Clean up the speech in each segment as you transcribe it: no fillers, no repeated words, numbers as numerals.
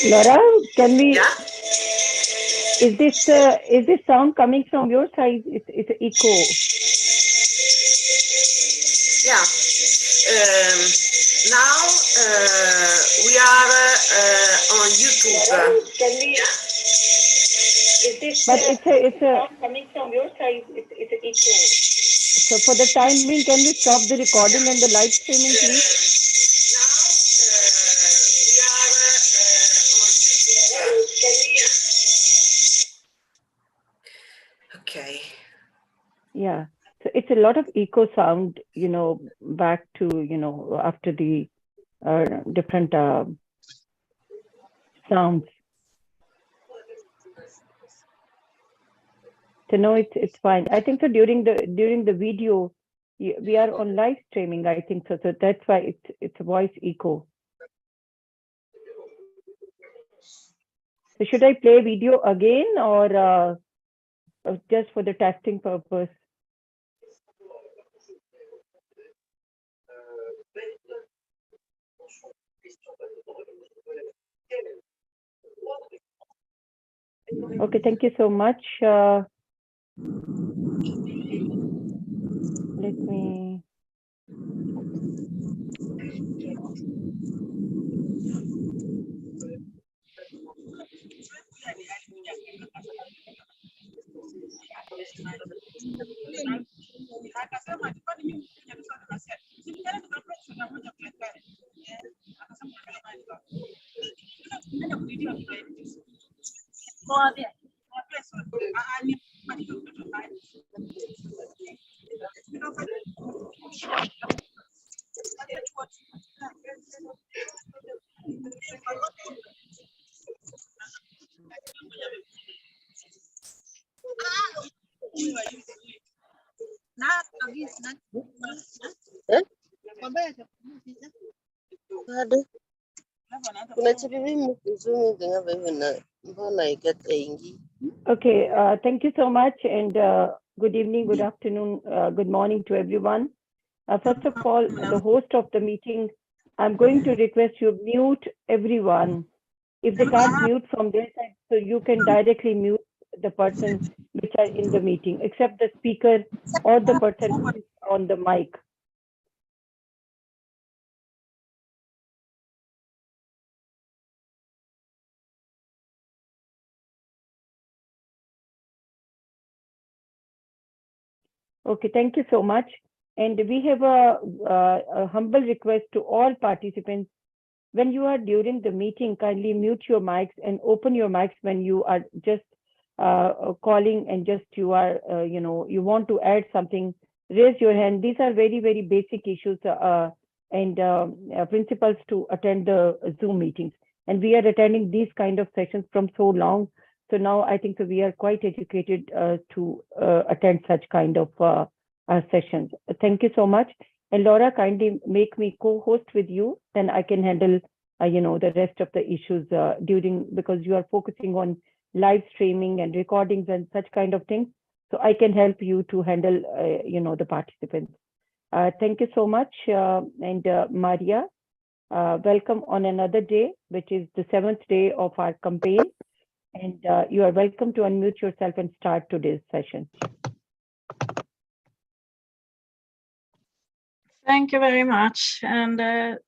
Laura, can we? Yeah. Is this sound coming from your side? It's an echo. Yeah. Now we are on YouTube. Laura, can we? Yeah. But it's a sound coming from your side. It's an echo. So for the time being, can we stop the recording and the live streaming, please? Okay. Yeah. So it's a lot of echo sound, back to, after the different sounds. So no, it's fine. I think so during the video, we are on live streaming, I think so. So that's why it's a voice echo. So should I play video again or just for the testing purpose? Okay, thank you so much. Let me. Okay, thank you so much, and good evening, good afternoon, good morning to everyone. First of all, the host of the meeting, I'm going to request you mute everyone. If they can't mute from their side, so you can directly mute the person which are in the meeting, except the speaker or the person who is on the mic. Okay, thank you so much. And we have a humble request to all participants. When you are during the meeting, kindly mute your mics and open your mics when you are just calling and just you are, you want to add something, raise your hand. These are very, very basic issues and principles to attend the Zoom meetings. And we are attending these kind of sessions from so long. So now I think we are quite educated to attend such kind of sessions. Thank you so much. And Laura, kindly make me co-host with you, then I can handle, the rest of the issues because you are focusing on live streaming and recordings and such kind of things. So I can help you to handle, the participants. Thank you so much. And Maria, welcome on another day, which is the 7th day of our campaign. And you are welcome to unmute yourself and start today's session. Thank you very much, and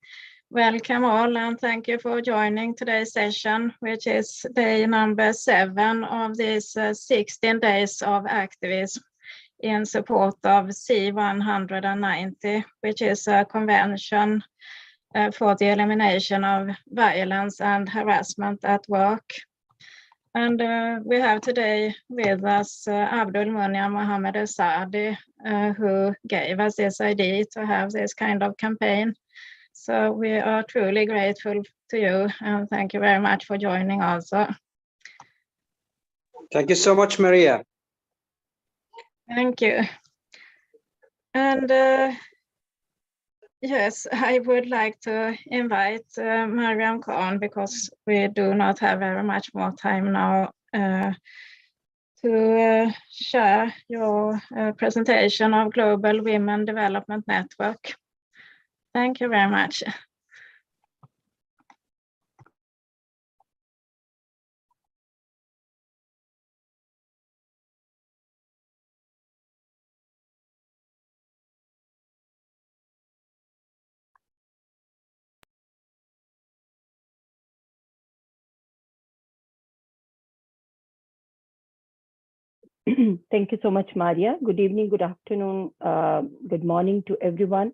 welcome all, and thank you for joining today's session, which is day number 7 of these 16 days of activism in support of C190, which is a convention for the elimination of violence and harassment at work. And we have today with us Abdul Munia Mohammed Asadi, who gave us this idea to have this kind of campaign. So we are truly grateful to you, and thank you very much for joining also. Thank you so much, Maria. Thank you. And yes, I would like to invite Mariam Khan, because we do not have very much more time now, to share your presentation of Global Women Development Network. Thank you very much. Thank you so much, Maria. Good evening, good afternoon, good morning to everyone.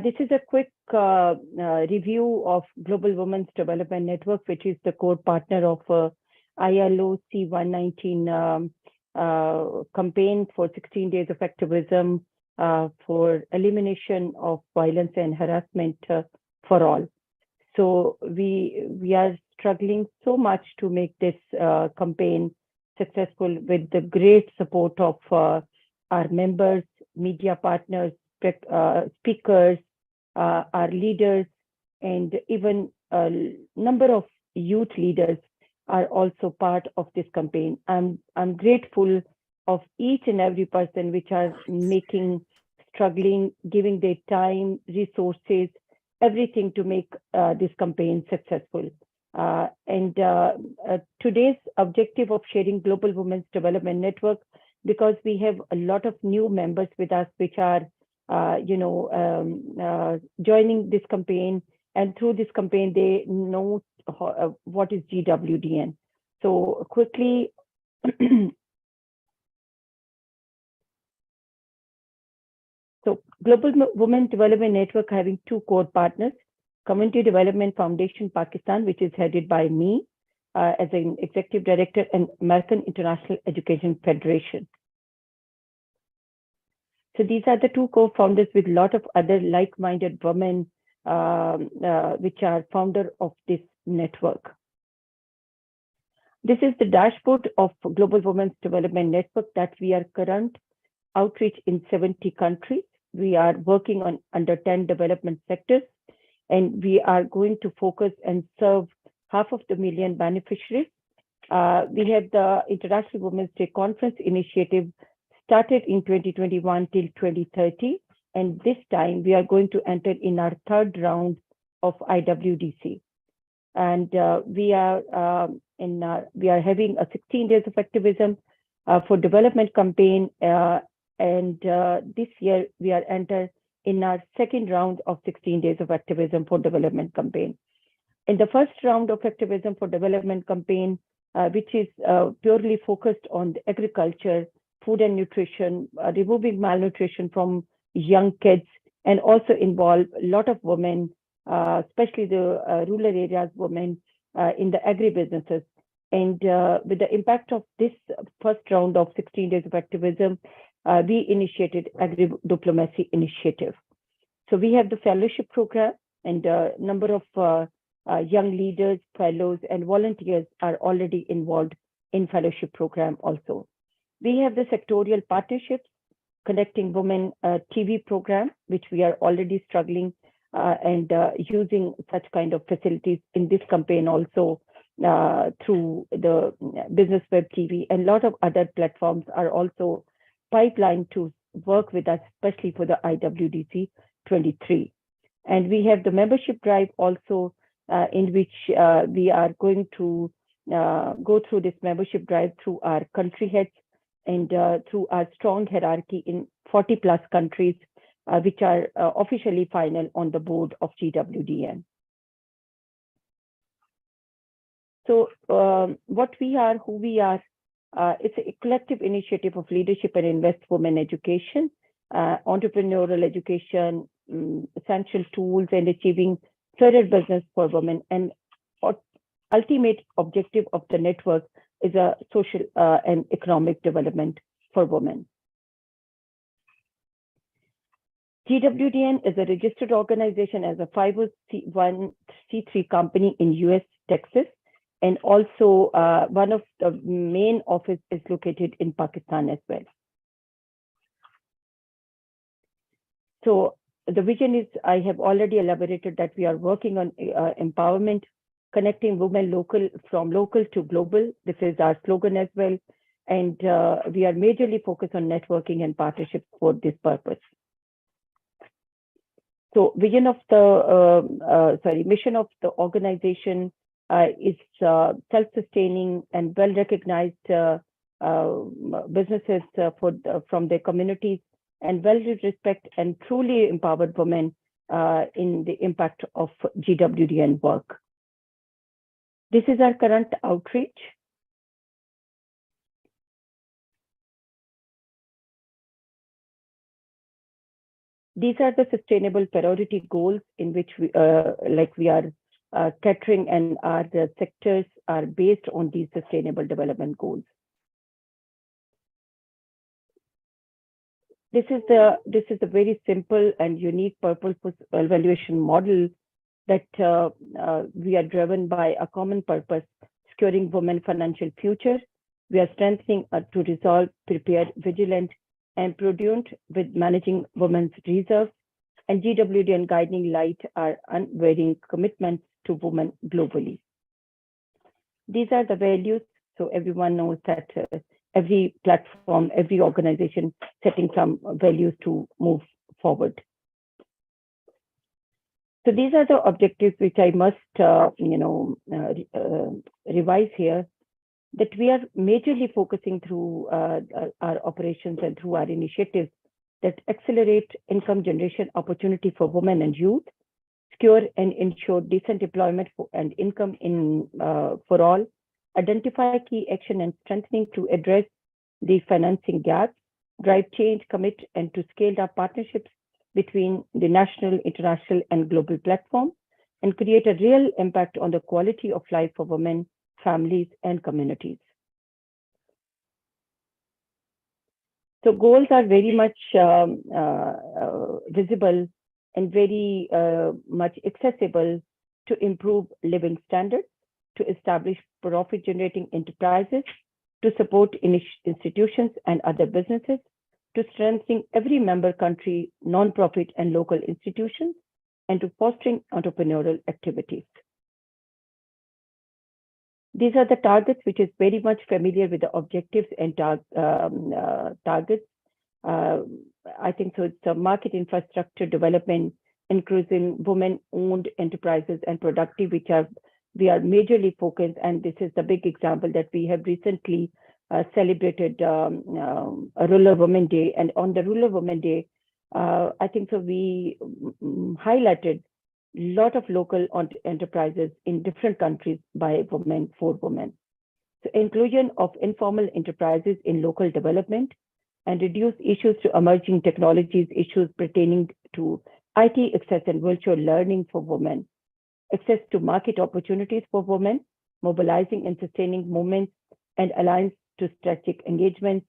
This is a quick review of Global Women's Development Network, which is the core partner of ILO C190 campaign for 16 days of activism for elimination of violence and harassment for all. So we are struggling so much to make this campaign successful with the great support of our members, media partners, speakers, our leaders, and even a number of youth leaders are also part of this campaign. I'm grateful of each and every person which are struggling, giving their time, resources, everything to make this campaign successful. Today's objective of sharing Global Women's Development Network, because we have a lot of new members with us, which are, joining this campaign, and through this campaign, they know what is GWDN. So quickly, so Global Women Development Network having 2 core partners, Community Development Foundation Pakistan, which is headed by me as an executive director, and American International Education Federation. So these are the 2 co-founders with a lot of other like-minded women, which are founder of this network. This is the dashboard of Global Women's Development Network that we are current outreach in 70 countries. We are working on under 10 development sectors, and we are going to focus and serve 500,000 beneficiaries. We have the International Women's Day Conference initiative started in 2021 till 2030. And this time we are going to enter in our 3rd round of IWDC. And we are having a 16 days of activism for development campaign. This year we are entered in our 2nd round of 16 days of activism for development campaign. In the 1st round of activism for development campaign, which is purely focused on the agriculture, food and nutrition, removing malnutrition from young kids, and also involve a lot of women, especially the rural areas women in the agribusinesses. And with the impact of this 1st round of 16 days of activism, we initiated Agri-Diplomacy Initiative. So we have the fellowship program, and a number of young leaders, fellows, and volunteers are already involved in fellowship program also. We have the sectorial partnerships, Connecting Women TV program, which we are already struggling and using such kind of facilities in this campaign also through the Business Web TV, and a lot of other platforms are also pipelined to work with us, especially for the IWDC 23. And we have the membership drive also, in which we are going to go through this membership drive through our country heads and through our strong hierarchy in 40 plus countries, which are officially final on the board of GWDN. So what we are, who we are, it's a collective initiative of leadership and invest women education, entrepreneurial education, essential tools and achieving fairer business for women. And ultimate objective of the network is a social and economic development for women. GWDN is a registered organization as a 501c3 company in US, Texas, and also one of the main office is located in Pakistan as well. So the vision is, I have already elaborated that we are working on empowerment, connecting women from local to global. This is our slogan as well. And we are majorly focused on networking and partnerships for this purpose. So mission of the organization is self-sustaining and well-recognized businesses from their communities, and well-respect and truly empowered women in the impact of GWDN work. This is our current outreach. These are the sustainable priority goals in which we are catering, and the sectors are based on these sustainable development goals. This is a very simple and unique purpose evaluation model that we are driven by a common purpose, securing women's financial future. We are strengthening to resolve, prepare, vigilant, and prudent with managing women's reserves, and GWDN guiding light our unwavering commitments to women globally. These are the values, so everyone knows that every platform, every organization setting some values to move forward. So these are the objectives which I must, revise here, that we are majorly focusing through our operations and through our initiatives that accelerate income generation opportunity for women and youth, secure and ensure decent employment and income for all, identify key action and strengthening to address the financing gaps, drive change, commit, and to scale up partnerships between the national, international, and global platform, and create a real impact on the quality of life for women, families, and communities. So goals are very much visible and very much accessible to improve living standards, to establish profit-generating enterprises, to support institutions and other businesses, to strengthen every member country, non-profit and local institutions, and to fostering entrepreneurial activities. These are the targets, which is very much familiar with the objectives and targets. I think so. It's a market infrastructure development, including women-owned enterprises and productive, which we are majorly focused. And this is the big example that we have recently celebrated a Rural Women Day. And on the Rural Women Day, I think so we highlighted a lot of local enterprises in different countries by women, for women. So inclusion of informal enterprises in local development, and reduce issues to emerging technologies, issues pertaining to IT access and virtual learning for women, access to market opportunities for women, mobilizing and sustaining movements and alliance to strategic engagements,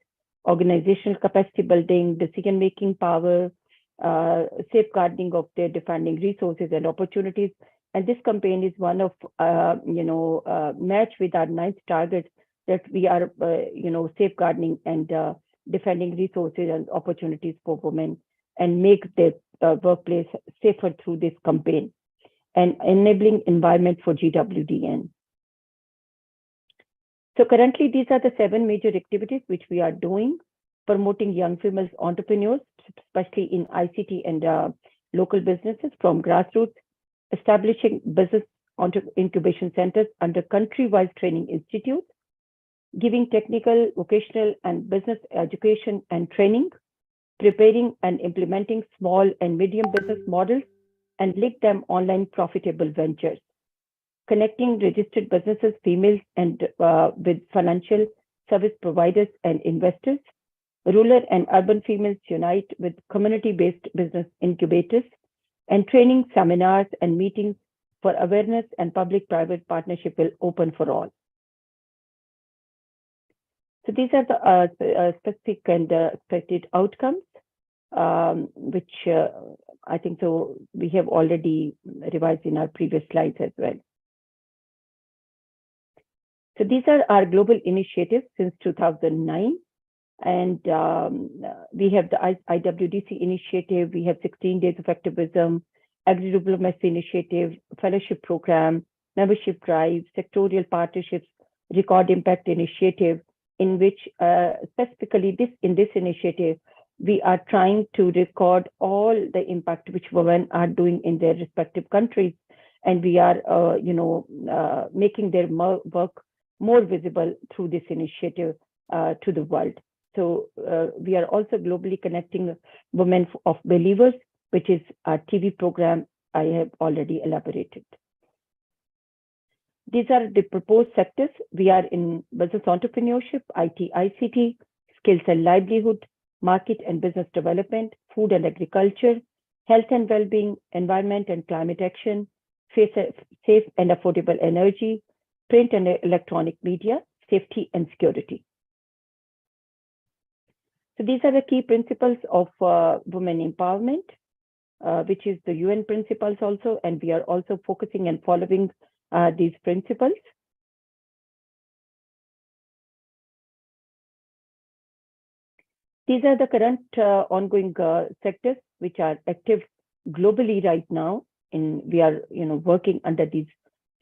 organizational capacity building, decision-making power, safeguarding of their defining resources and opportunities. And this campaign is one of, match with our 9th target that we are, safeguarding and defending resources and opportunities for women, and make their workplace safer through this campaign, and enabling environment for GWDN. So currently, these are the 7 major activities which we are doing, promoting young female entrepreneurs, especially in ICT and local businesses from grassroots, establishing business incubation centers under country-wide training institutes, giving technical, vocational, and business education and training, preparing and implementing small and medium business models, and link them online profitable ventures, connecting registered businesses, females, and with financial service providers and investors. Rural and urban females unite with community-based business incubators, and training seminars and meetings for awareness and public-private partnership will open for all. So these are the specific and expected outcomes, which I think so we have already revised in our previous slides as well. So these are our global initiatives since 2009. And we have the IWDC initiative, we have 16 days of activism, agri-diplomacy initiative, fellowship program, membership drive, sectorial partnerships, record impact initiative, in which specifically in this initiative, we are trying to record all the impact which women are doing in their respective countries. And we are, making their work more visible through this initiative to the world. So we are also globally connecting Women of Believers, which is our TV program I have already elaborated. These are the proposed sectors. We are in business entrepreneurship, IT, ICT, skills and livelihood, market and business development, food and agriculture, health and well-being, environment and climate action, safe and affordable energy, print and electronic media, safety and security. So these are the key principles of women empowerment, which is the UN principles also, and we are also focusing and following these principles. These are the current ongoing sectors which are active globally right now. We are working under these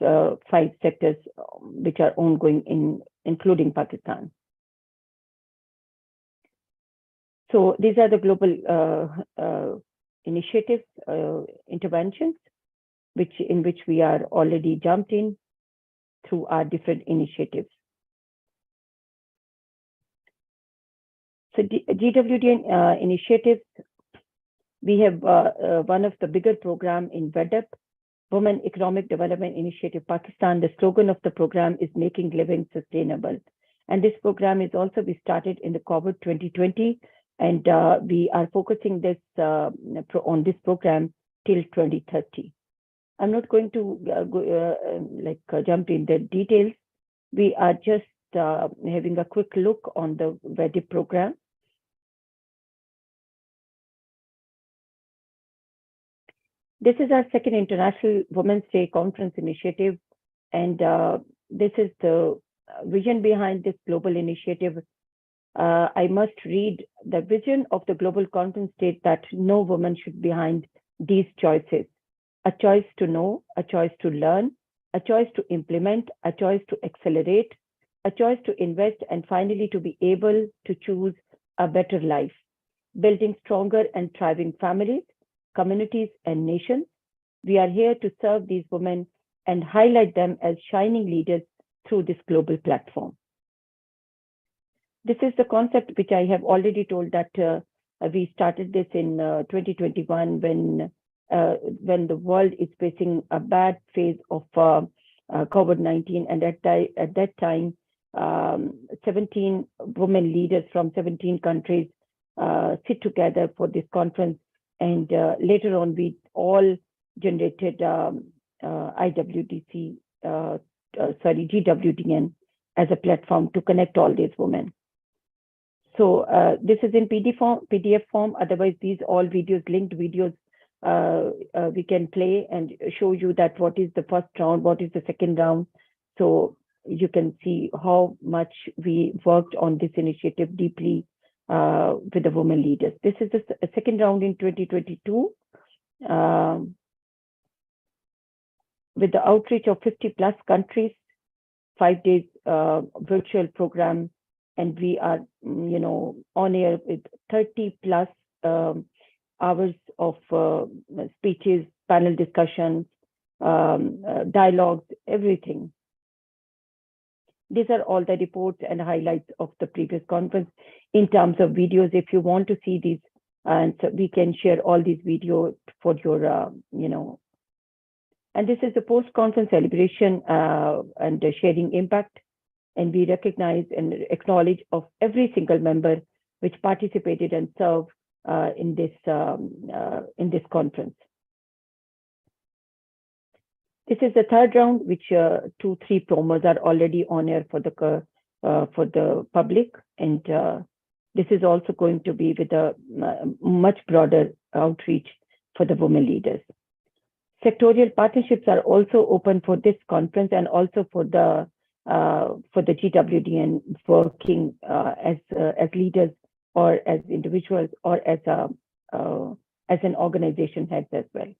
5 sectors which are ongoing including Pakistan. So these are the global initiatives, interventions, in which we are already jumped in through our different initiatives. So GWDN initiatives, we have one of the bigger program in WEDUP, Women Economic Development Initiative Pakistan. The slogan of the program is Making Living Sustainable. And this program is also, we started in the COVID 2020, and we are focusing this on this program till 2030. I'm not going to jump in the details. We are just having a quick look on the WEDUP program. This is our second International Women's Day Conference initiative, and this is the vision behind this global initiative. I must read the vision of the global conference states that no woman should be behind these choices: a choice to know, a choice to learn, a choice to implement, a choice to accelerate, a choice to invest, and finally to be able to choose a better life, building stronger and thriving families, communities, and nations. We are here to serve these women and highlight them as shining leaders through this global platform. This is the concept which I have already told that we started this in 2021 when the world is facing a bad phase of COVID-19, and at that time, 17 women leaders from 17 countries sit together for this conference, and later on we all generated GWDN as a platform to connect all these women. So this is in PDF form. Otherwise, these all videos, linked videos, we can play and show you that what is the first round, what is the second round. So you can see how much we worked on this initiative deeply with the women leaders. This is the second round in 2022 with the outreach of 50 plus countries, 5 days virtual program, and we are, on air with 30 plus hours of speeches, panel discussions, dialogues, everything. These are all the reports and highlights of the previous conference in terms of videos. If you want to see these, and so we can share all these videos for your, And this is the post-conference celebration and sharing impact. And we recognize and acknowledge of every single member which participated and served in this conference. This is the third round, which 2-3 promos are already on air for the public, and this is also going to be with a much broader outreach for the women leaders. Sectorial partnerships are also open for this conference and also for the GWDN working as leaders or as individuals or as an organization heads as well.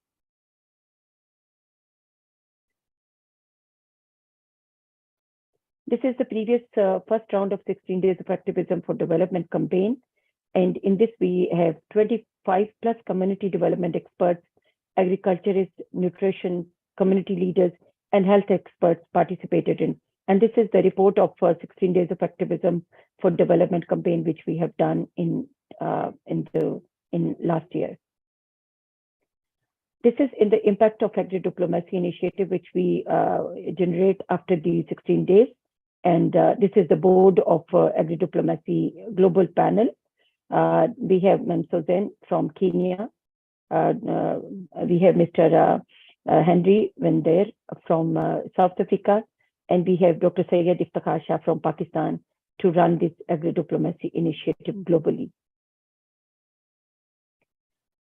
This is the previous first round of 16 days of activism for development campaign. And in this, we have 25 plus community development experts, agriculturists, nutrition, community leaders, and health experts participated in. And this is the report of 16 days of activism for development campaign, which we have done in last year. This is in the impact of agri-diplomacy initiative, which we generate after the 16 days. And this is the board of agri-diplomacy global panel. We have Ms. Suzanne from Kenya. We have Mr. Henry Wender from South Africa. And we have Dr. Syed Iftikhar Shah from Pakistan to run this agri-diplomacy initiative globally.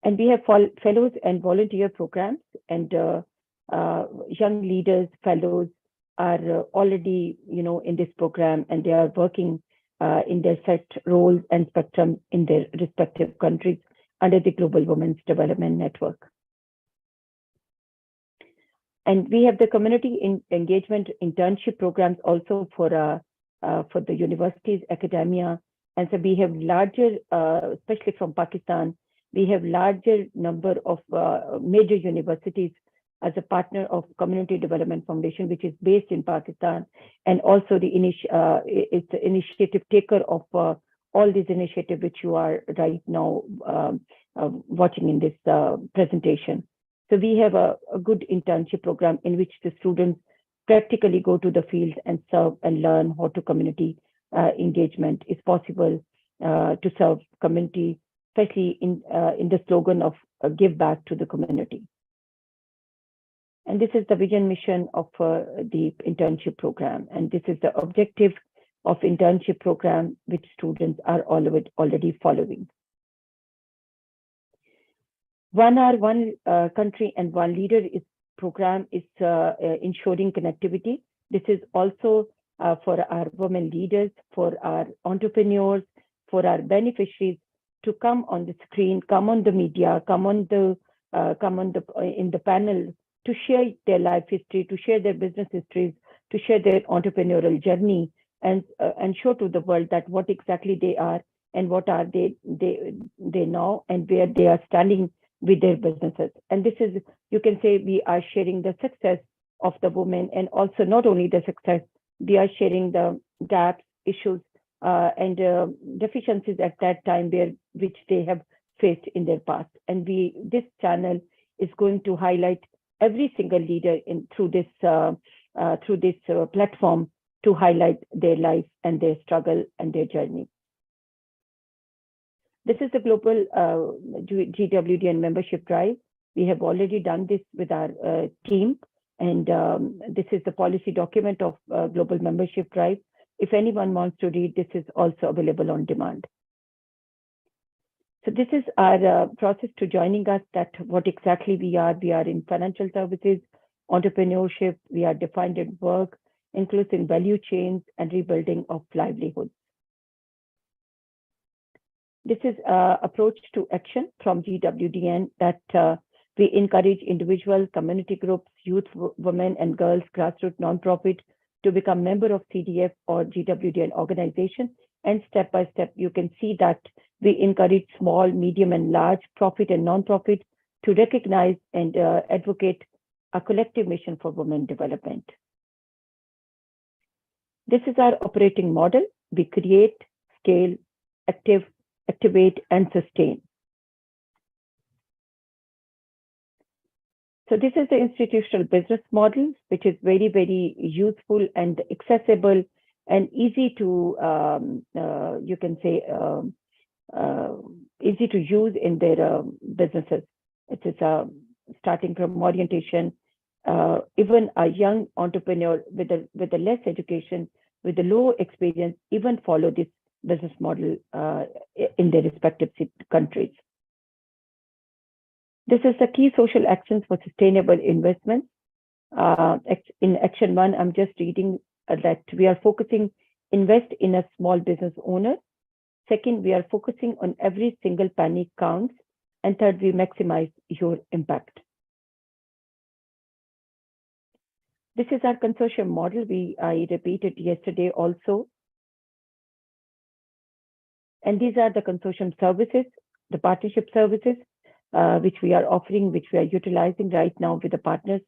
And we have fellows and volunteer programs, and young leaders, fellows are already, in this program, and they are working in their set roles and spectrum in their respective countries under the Global Women's Development Network. And we have the community engagement internship programs also for the universities, academia. And so we have larger, especially from Pakistan, we have larger number of major universities as a partner of Community Development Foundation, which is based in Pakistan, and also it's the initiative taker of all these initiatives which you are right now watching in this presentation. So we have a good internship program in which the students practically go to the field and serve and learn how to community engagement is possible to serve community, especially in the slogan of give back to the community. And this is the vision mission of the internship program. And this is the objective of internship program, which students are already following. 1 hour, 1 country and 1 leader program is ensuring connectivity. This is also for our women leaders, for our entrepreneurs, for our beneficiaries to come on the screen, come on the media, come in the panel to share their life history, to share their business histories, to share their entrepreneurial journey, and show to the world that what exactly they are and what are they know and where they are standing with their businesses. And this is, you can say, we are sharing the success of the women, and also not only the success, we are sharing the gaps, issues, and deficiencies at that time which they have faced in their past. And this channel is going to highlight every single leader through this platform to highlight their life and their struggle and their journey. This is the global GWDN membership drive. We have already done this with our team, and this is the policy document of global membership drive. If anyone wants to read, this is also available on demand. So this is our process to joining us, that what exactly we are. We are in financial services, entrepreneurship, we are defined in work, inclusive value chains, and rebuilding of livelihoods. This is approach to action from GWDN that we encourage individuals, community groups, youth, women and girls, grassroots, nonprofit to become member of CDF or GWDN organization. And step by step, you can see that we encourage small, medium and large profit and non-profit to recognize and advocate a collective mission for women development. This is our operating model. We create, scale, activate, and sustain. So this is the institutional business model, which is very, very useful and accessible and easy to, you can say, easy to use in their businesses. It is starting from orientation. Even a young entrepreneur with a less education, with a low experience, even follow this business model in their respective countries. This is the key social actions for sustainable investments. In action 1, I'm just reading that we are focusing, invest in a small business owner. Second, we are focusing on every single penny counts. And third, we maximize your impact. This is our consortium model. I repeated yesterday also. And these are the consortium services, the partnership services, which we are offering, which we are utilizing right now with the partners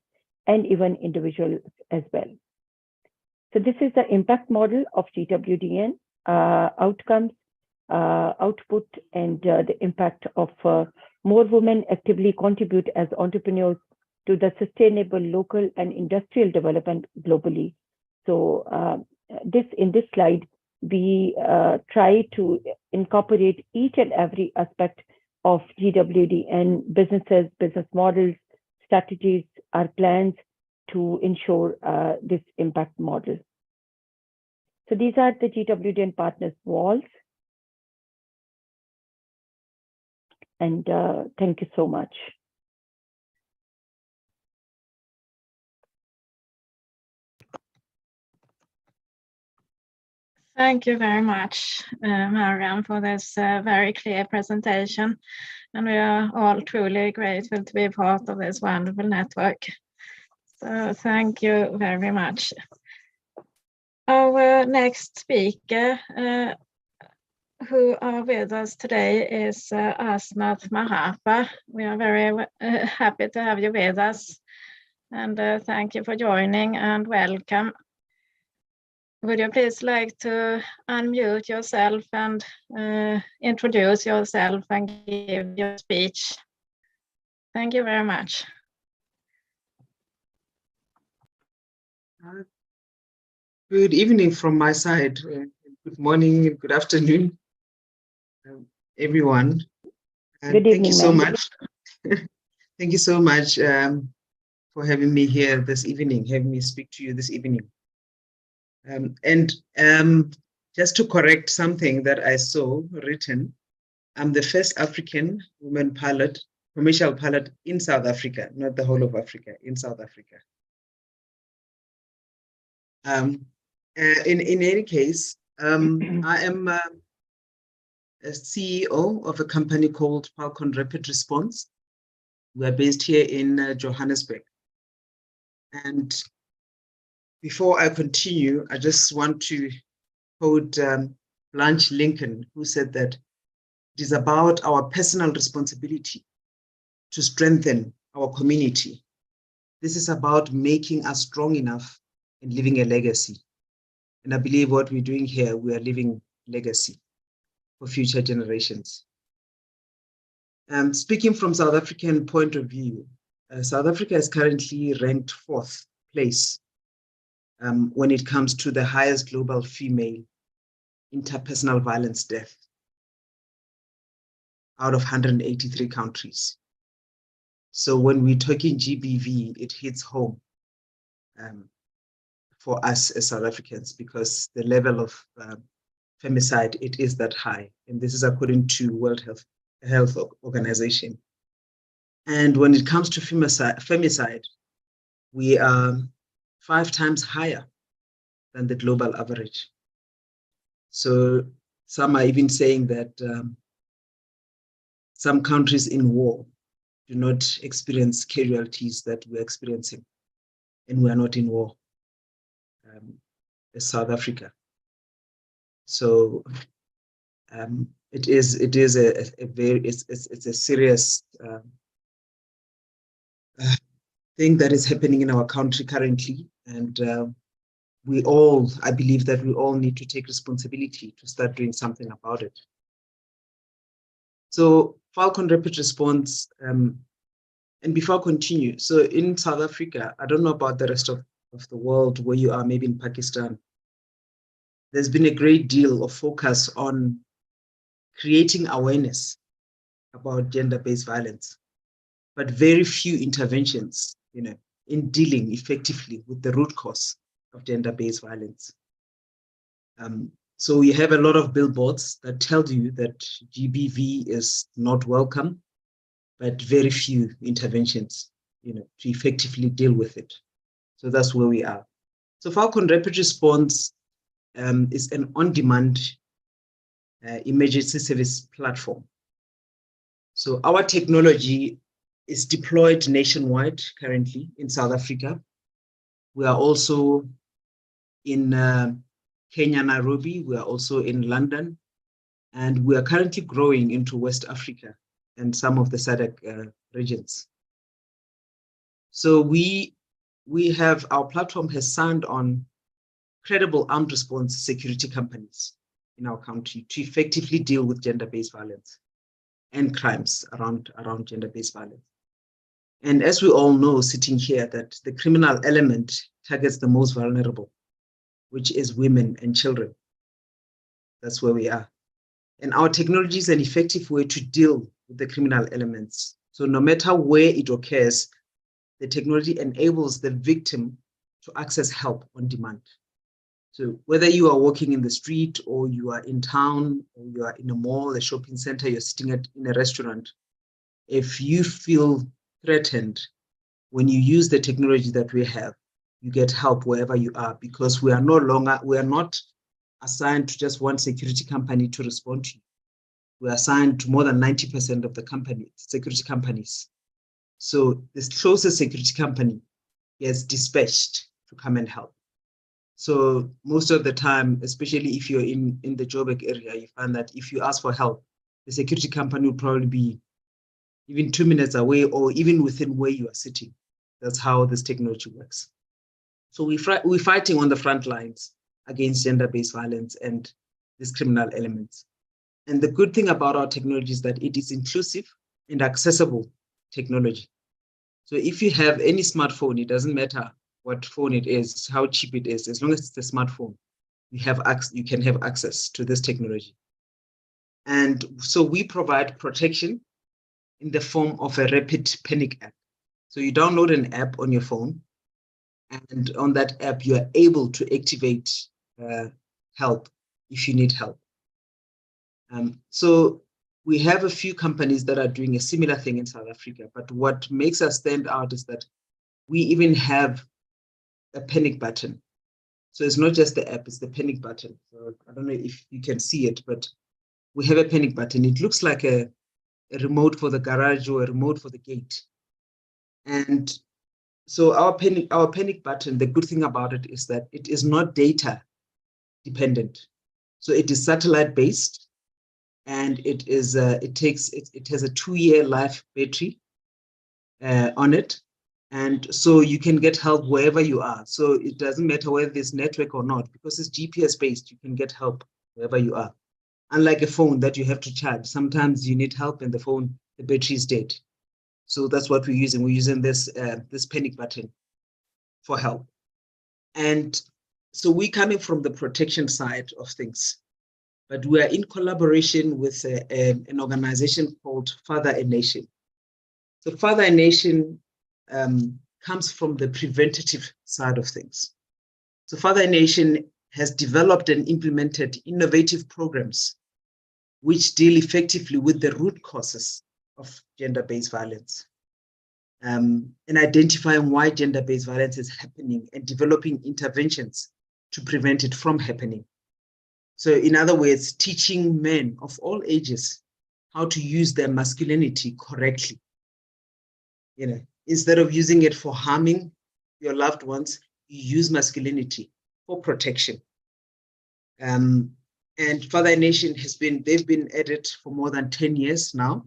and even individuals as well. So this is the impact model of GWDN, outcomes, output, and the impact of more women actively contribute as entrepreneurs to the sustainable local and industrial development globally. So in this slide, we try to incorporate each and every aspect of GWDN businesses, business models, strategies, our plans to ensure this impact model. So these are the GWDN partners walls. And thank you so much. Thank you very much, Mariam, for this very clear presentation. And we are all truly grateful to be part of this wonderful network. So thank you very much. Our next speaker who are with us today is Asnath Mahapa. We are very happy to have you with us. And thank you for joining and welcome. Would you please like to unmute yourself and introduce yourself and give your speech? Thank you very much. Good evening from my side. Good morning and good afternoon, everyone. And good evening, thank you so much. Thank you so much for having me here this evening, having me speak to you this evening. Just to correct something that I saw written, I'm the first African woman pilot, commercial pilot in South Africa, not the whole of Africa, in South Africa. In any case, I am a CEO of a company called Falcon Rapid Response. We are based here in Johannesburg. And before I continue, I just want to quote Blanche Lincoln, who said that it is about our personal responsibility to strengthen our community. This is about making us strong enough and leaving a legacy. And I believe what we're doing here, we are leaving legacy for future generations. Speaking from South African point of view, South Africa is currently ranked 4th place when it comes to the highest global female interpersonal violence death out of 183 countries. So when we're talking GBV, it hits home for us as South Africans, because the level of femicide, it is that high. And this is according to World Health Organization. And when it comes to femicide, we are 5 times higher than the global average. So some are even saying that some countries in war do not experience casualties that we're experiencing, and we are not in war as South Africa. So it is a very it's a serious thing that is happening in our country currently, and I believe that we all need to take responsibility to start doing something about it. So Falcon Rapid Response, and before I continue, so in South Africa, I don't know about the rest of the world where you are, maybe in Pakistan, there's been a great deal of focus on creating awareness about gender-based violence, but very few interventions, in dealing effectively with the root cause of gender-based violence. So we have a lot of billboards that tell you that GBV is not welcome, but very few interventions, to effectively deal with it. So that's where we are. So Falcon Rapid Response is an on-demand emergency service platform. So our technology is deployed nationwide currently in South Africa. We are also in Kenya, Nairobi. We are also in London, and we are currently growing into West Africa and some of the SADC regions. So we have, our platform has signed on credible armed response security companies in our country to effectively deal with gender-based violence and crimes around gender-based violence. And as we all know, sitting here, that the criminal element targets the most vulnerable, which is women and children. That's where we are. And our technology is an effective way to deal with the criminal elements. So no matter where it occurs, the technology enables the victim to access help on demand. So whether you are walking in the street, or you are in town, or you are in a mall, a shopping center, you're sitting in a restaurant, if you feel threatened, when you use the technology that we have, you get help wherever you are, because we are not assigned to just one security company to respond to you. We are assigned to more than 90% of the security companies. So this closest security company gets dispatched to come and help. So most of the time, especially if you're in the Joburg area, you find that if you ask for help, the security company will probably be even 2 minutes away, or even within where you are sitting. That's how this technology works. So we're fighting on the front lines against gender-based violence and these criminal elements. And the good thing about our technology is that it is inclusive and accessible technology. So if you have any smartphone, it doesn't matter what phone it is, how cheap it is, as long as it's a smartphone, you can have access to this technology. And so we provide protection in the form of a rapid panic app. So you download an app on your phone, and on that app, you are able to activate help if you need help. So we have a few companies that are doing a similar thing in South Africa, but what makes us stand out is that we even have a panic button. So it's not just the app, it's the panic button. So I don't know if you can see it, but we have a panic button. It looks like a remote for the garage or a remote for the gate. And so our panic button, the good thing about it is that it is not data dependent. So it is satellite based, and it has a 2-year life battery on it. And so you can get help wherever you are. So it doesn't matter whether there's network or not, because it's GPS based, you can get help wherever you are. Unlike a phone that you have to charge, sometimes you need help and the battery is dead. So that's what we're using. We're using this panic button for help. And so we're coming from the protection side of things, but we are in collaboration with an organization called Father a Nation. So Father a Nation comes from the preventative side of things. So Father a Nation has developed and implemented innovative programs which deal effectively with the root causes of gender-based violence, and identifying why gender-based violence is happening and developing interventions to prevent it from happening. So in other words, teaching men of all ages how to use their masculinity correctly. You know, instead of using it for harming your loved ones, you use masculinity for protection. And Father Nation they've been at it for more than 10 years now.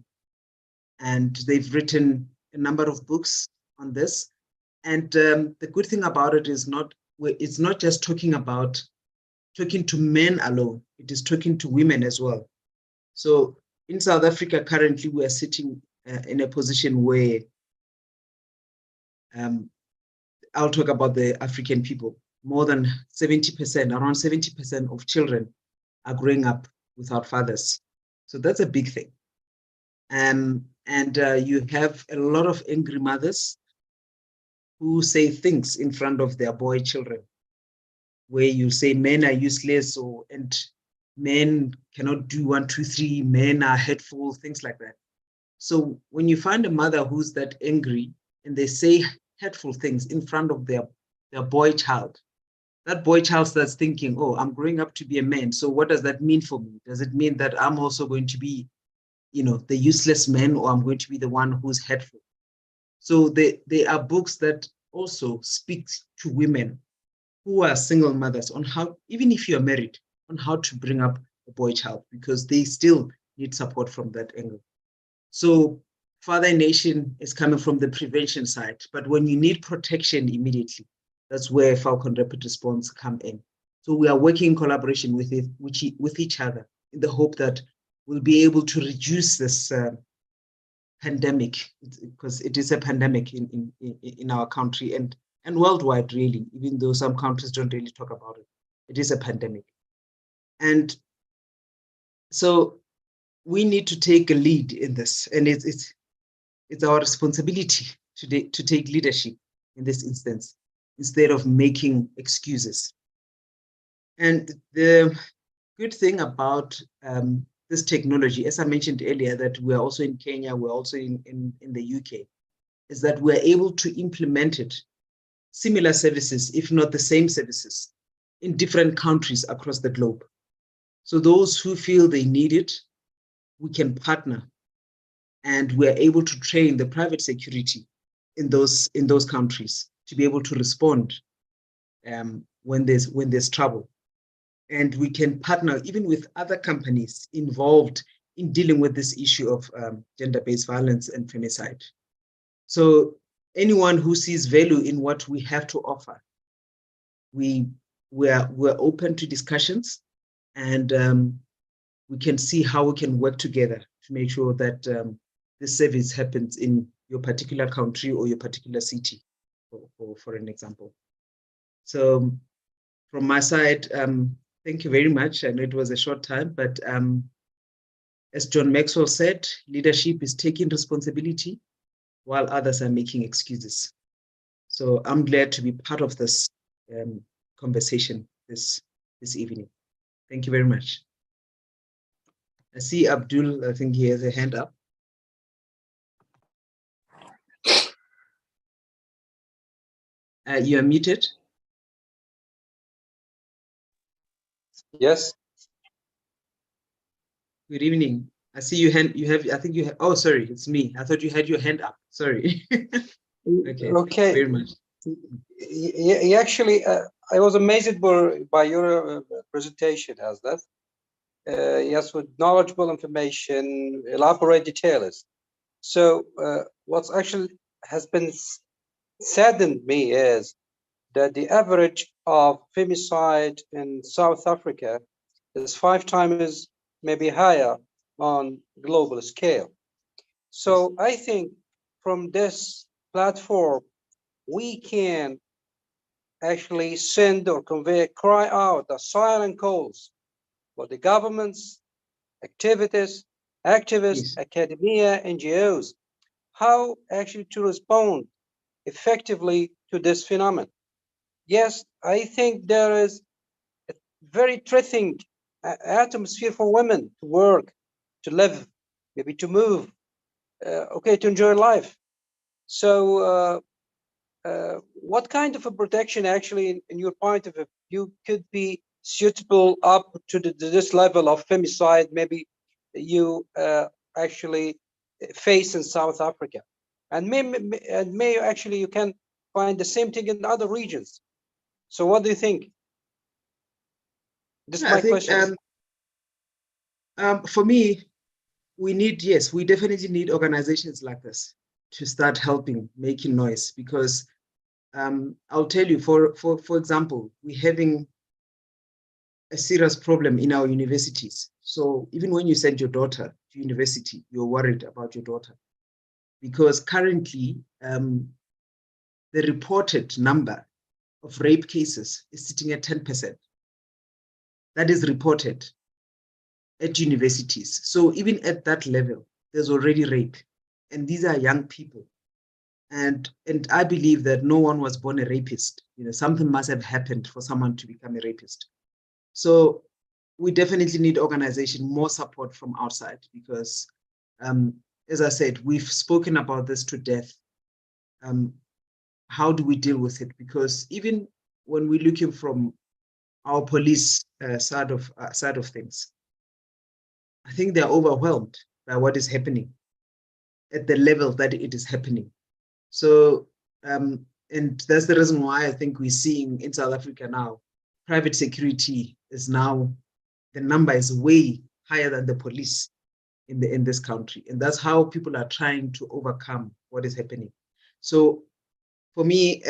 And they've written a number of books on this. And the good thing about it is it's not just talking to men alone, it is talking to women as well. So in South Africa, currently, we are sitting in a position where I'll talk about the African people. More than 70%, around 70% of children are growing up without fathers. So that's a big thing. And you have a lot of angry mothers who say things in front of their boy children, where you say men are useless, and men cannot do 1, 2, 3, men are hateful, things like that. So when you find a mother who's that angry and they say hateful things in front of their boy child, that boy child starts thinking, oh, I'm growing up to be a man. So what does that mean for me? Does it mean that I'm also going to be, the useless man, or I'm going to be the one who's hateful? So there are books that also speak to women who are single mothers on how, even if you're married, on how to bring up a boy child, because they still need support from that angle. So Father Nation is coming from the prevention side, but when you need protection immediately, that's where Falcon Rapid Response come in. So we are working in collaboration with each other in the hope that we'll be able to reduce this pandemic, because it is a pandemic in our country and worldwide, really, even though some countries don't really talk about it. It is a pandemic. And so we need to take a lead in this, and it's our responsibility to take leadership in this instance, instead of making excuses. And the good thing about this technology, as I mentioned earlier, that we're also in Kenya, we're also in the UK, is that we're able to implement it, similar services, if not the same services, in different countries across the globe. So those who feel they need it, we can partner, and we're able to train the private security in those countries to be able to respond when there's trouble. And we can partner even with other companies involved in dealing with this issue of gender-based violence and femicide. So anyone who sees value in what we have to offer, we're open to discussions, and we can see how we can work together to make sure that this service happens in your particular country or your particular city, for an example. So from my side, thank you very much. I know it was a short time, but as John Maxwell said, leadership is taking responsibility while others are making excuses. So I'm glad to be part of this conversation this evening. Thank you very much. I see Abdul, I think he has a hand up. You are muted. Yes. Good evening. I see you oh, sorry, it's me. I thought you had your hand up. Sorry. Okay. Okay. Very much. Actually, I was amazed by your presentation, as that. Yes, with knowledgeable information, elaborate details. So what's actually has been saddened me is that the average of femicide in South Africa is 5 times maybe higher on global scale. So I think from this platform, we can actually send or convey, cry out the silent calls for the governments, activities, Yes. academia, NGOs, how actually to respond effectively to this phenomenon. Yes, I think there is a very threatening atmosphere for women to work, to live, maybe to move, to enjoy life. So what kind of a protection actually, in your point of view, could be suitable up to this level of femicide? Maybe you actually face in South Africa, and may actually you can find the same thing in other regions. So what do you think? This is my question. For me, we definitely need organizations like this to start helping, making noise, because I'll tell you, for example, we're having a serious problem in our universities. So even when you send your daughter to university, you're worried about your daughter, because currently the reported number of rape cases is sitting at 10%. That is reported at universities. So even at that level, there's already rape. And these are young people. And I believe that no one was born a rapist. You know, something must have happened for someone to become a rapist. So we definitely need organization, more support from outside, because as I said, we've spoken about this to death. How do we deal with it? Because even when we're looking from our police side of things, I think they're overwhelmed by what is happening at the level that it is happening. So, and that's the reason why I think we're seeing in South Africa now, private security is now, the number is way higher than the police in this country. And that's how people are trying to overcome what is happening. So for me,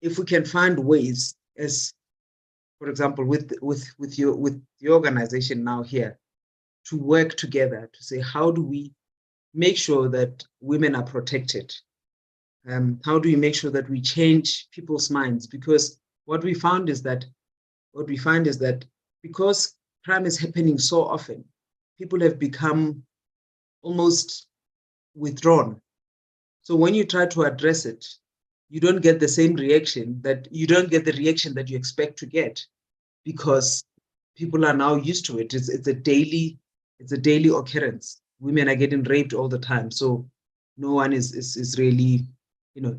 if we can find ways, as for example, with your organization now here, to work together to say, how do we make sure that women are protected? How do we make sure that we change people's minds? Because what we find is that because crime is happening so often, people have become almost withdrawn. So when you try to address it, you don't get the same reaction that you expect to get, because people are now used to it. It's a daily occurrence. Women are getting raped all the time. So no one is really,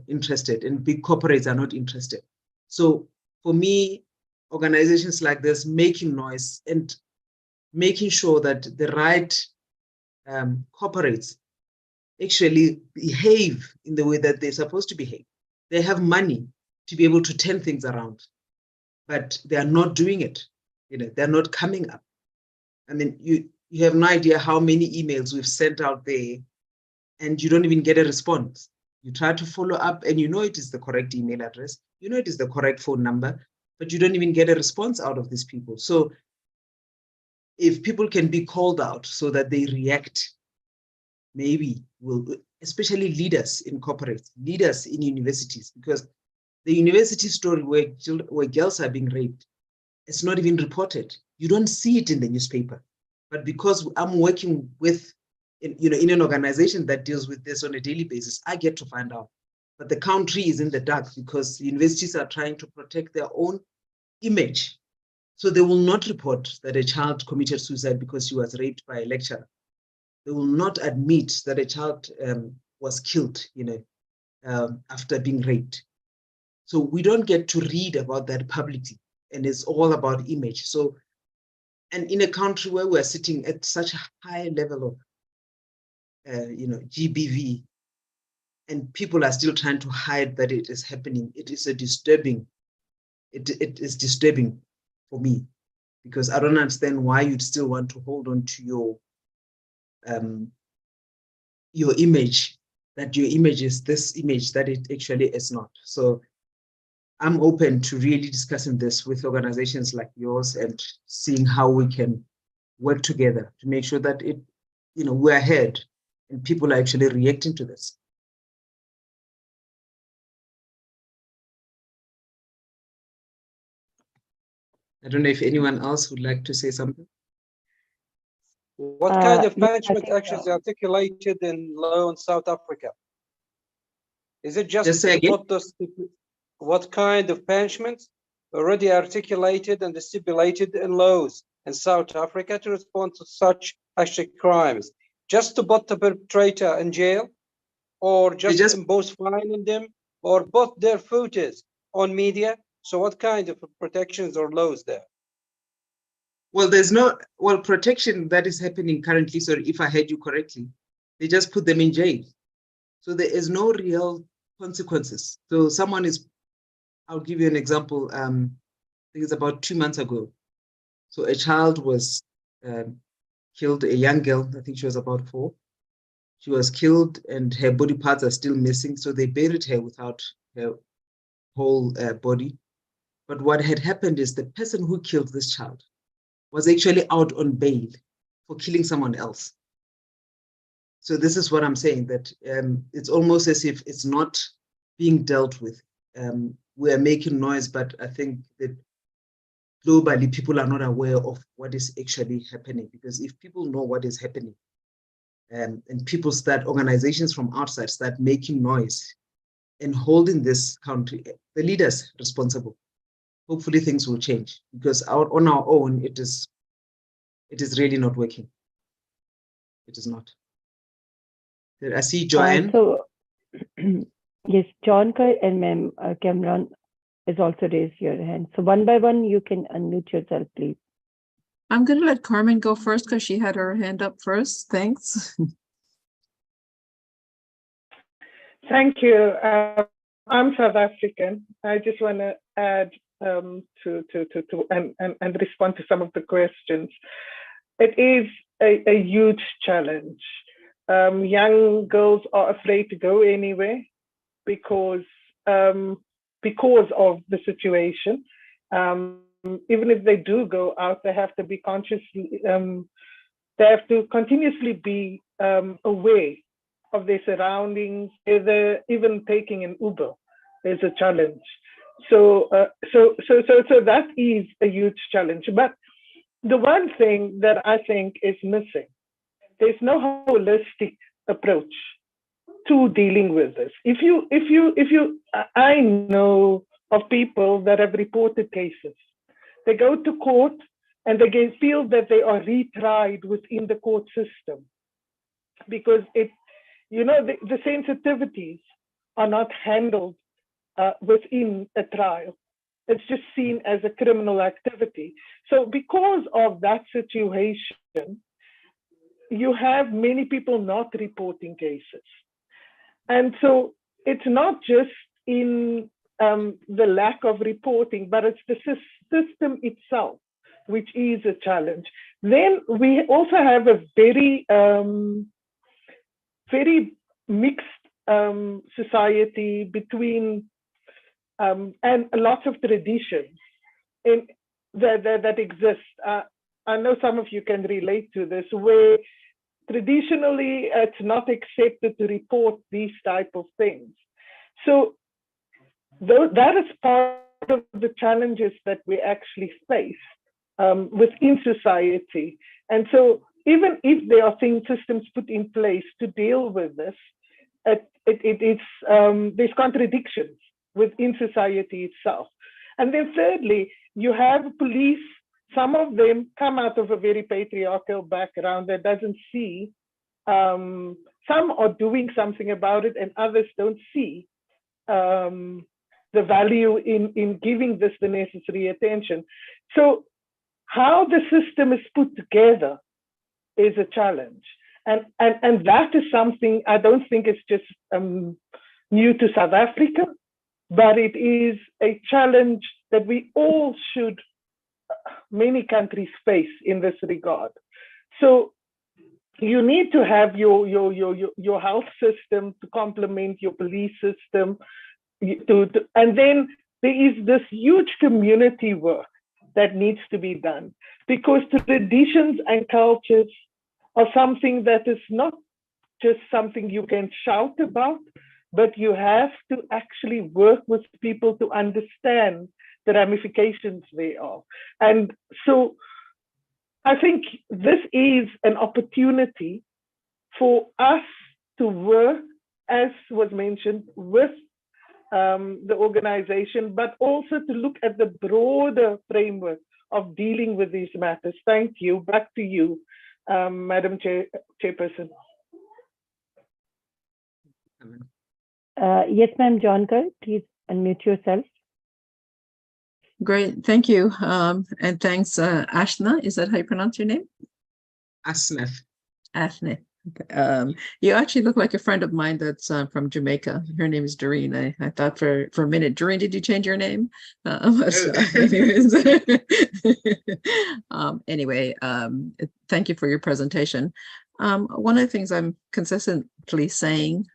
interested, and big corporates are not interested. So for me, organizations like this making noise and making sure that the right corporates actually behave in the way that they're supposed to behave. They have money to be able to turn things around, but they are not doing it. They're not coming up. I mean, you have no idea how many emails we've sent out there, and you don't even get a response. You try to follow up, and it is the correct email address, it is the correct phone number, but you don't even get a response out of these people. So if people can be called out so that they react, maybe especially leaders in corporates, leaders in universities, because the university story where girls are being raped, it's not even reported. You don't see it in the newspaper. But because I'm working in an organization that deals with this on a daily basis, I get to find out. But the country is in the dark because the universities are trying to protect their own image. So they will not report that a child committed suicide because she was raped by a lecturer. They will not admit that a child was killed, after being raped. So we don't get to read about that publicly, and it's all about image. So, and in a country where we're sitting at such a high level of, GBV, and people are still trying to hide that it is happening, it is disturbing for me, because I don't understand why you'd still want to hold on to your image, that your image is this image that it actually is not. So I'm open to really discussing this with organizations like yours and seeing how we can work together to make sure that we're ahead and people are actually reacting to this. I don't know if anyone else would like to say something. What kind of Yeah, punishment actions is articulated in law in South Africa? Is it just say again? What kind of punishments already articulated and stipulated in laws in South Africa to respond to such actual crimes? Just to put the perpetrator in jail, or just impose fine on them, or put their photos on media? So what kind of protections or laws there? Well, there's no, well, protection that is happening currently. So if I heard you correctly, they just put them in jail. So there is no real consequences. So someone is, I'll give you an example. I think it's about 2 months ago. So a child was killed, a young girl, I think she was about 4. She was killed and her body parts are still missing. So they buried her without her whole body. But what had happened is the person who killed this child was actually out on bail for killing someone else. So this is what I'm saying, that it's almost as if it's not being dealt with. We're making noise, but I think that globally people are not aware of what is actually happening, because if people know what is happening, and people start, organizations from outside start making noise and holding this country, the leaders responsible, hopefully things will change, because on our own, it is really not working. It is not. I see Joanne. So, yes, John and Ma'am Cameron has also raised your hand. So one by one, you can unmute yourself, please. I'm going to let Carmen go first because she had her hand up first. Thanks. Thank you. I'm South African. I just want to add and respond to some of the questions. It is a huge challenge. Young girls are afraid to go anywhere because of the situation. Even if they do go out, they have to be consciously, they have to continuously be aware of their surroundings. Even taking an Uber is a challenge. So that is a huge challenge. But the one thing that I think is missing, there's no holistic approach to dealing with this. I know of people that have reported cases. They go to court and they feel that they are retried within the court system because the sensitivities are not handled within a trial. It's just seen as a criminal activity. So because of that situation, you have many people not reporting cases. And so it's not just in the lack of reporting, but it's the system itself, which is a challenge. Then we also have a very, very mixed society between and lots of traditions that exist. I know some of you can relate to this, where traditionally it's not accepted to report these type of things. So that is part of the challenges that we actually face within society. And so even if there are systems put in place to deal with this, there's contradictions within society itself. And then thirdly, you have police. Some of them come out of a very patriarchal background that doesn't see, some are doing something about it and others don't see the value in giving this the necessary attention. So how the system is put together is a challenge. And that is something I don't think it's just new to South Africa, but it is a challenge that we all should, many countries face in this regard. So you need to have your health system to complement your police system. And then there is this huge community work that needs to be done, because traditions and cultures are something that is not just something you can shout about, but you have to actually work with people to understand the ramifications thereof. And so I think this is an opportunity for us to work, as was mentioned, with the organization, but also to look at the broader framework of dealing with these matters. Thank you. Back to you, Madam Chairperson. Yes, ma'am, Jonkar, please unmute yourself. Great, thank you. And thanks, Ashna, is that how you pronounce your name? Asnaf. Ashna. You actually look like a friend of mine that's from Jamaica. Her name is Doreen. I thought for a minute, Doreen, did you change your name? Anyways, anyway, thank you for your presentation. One of the things I'm consistently saying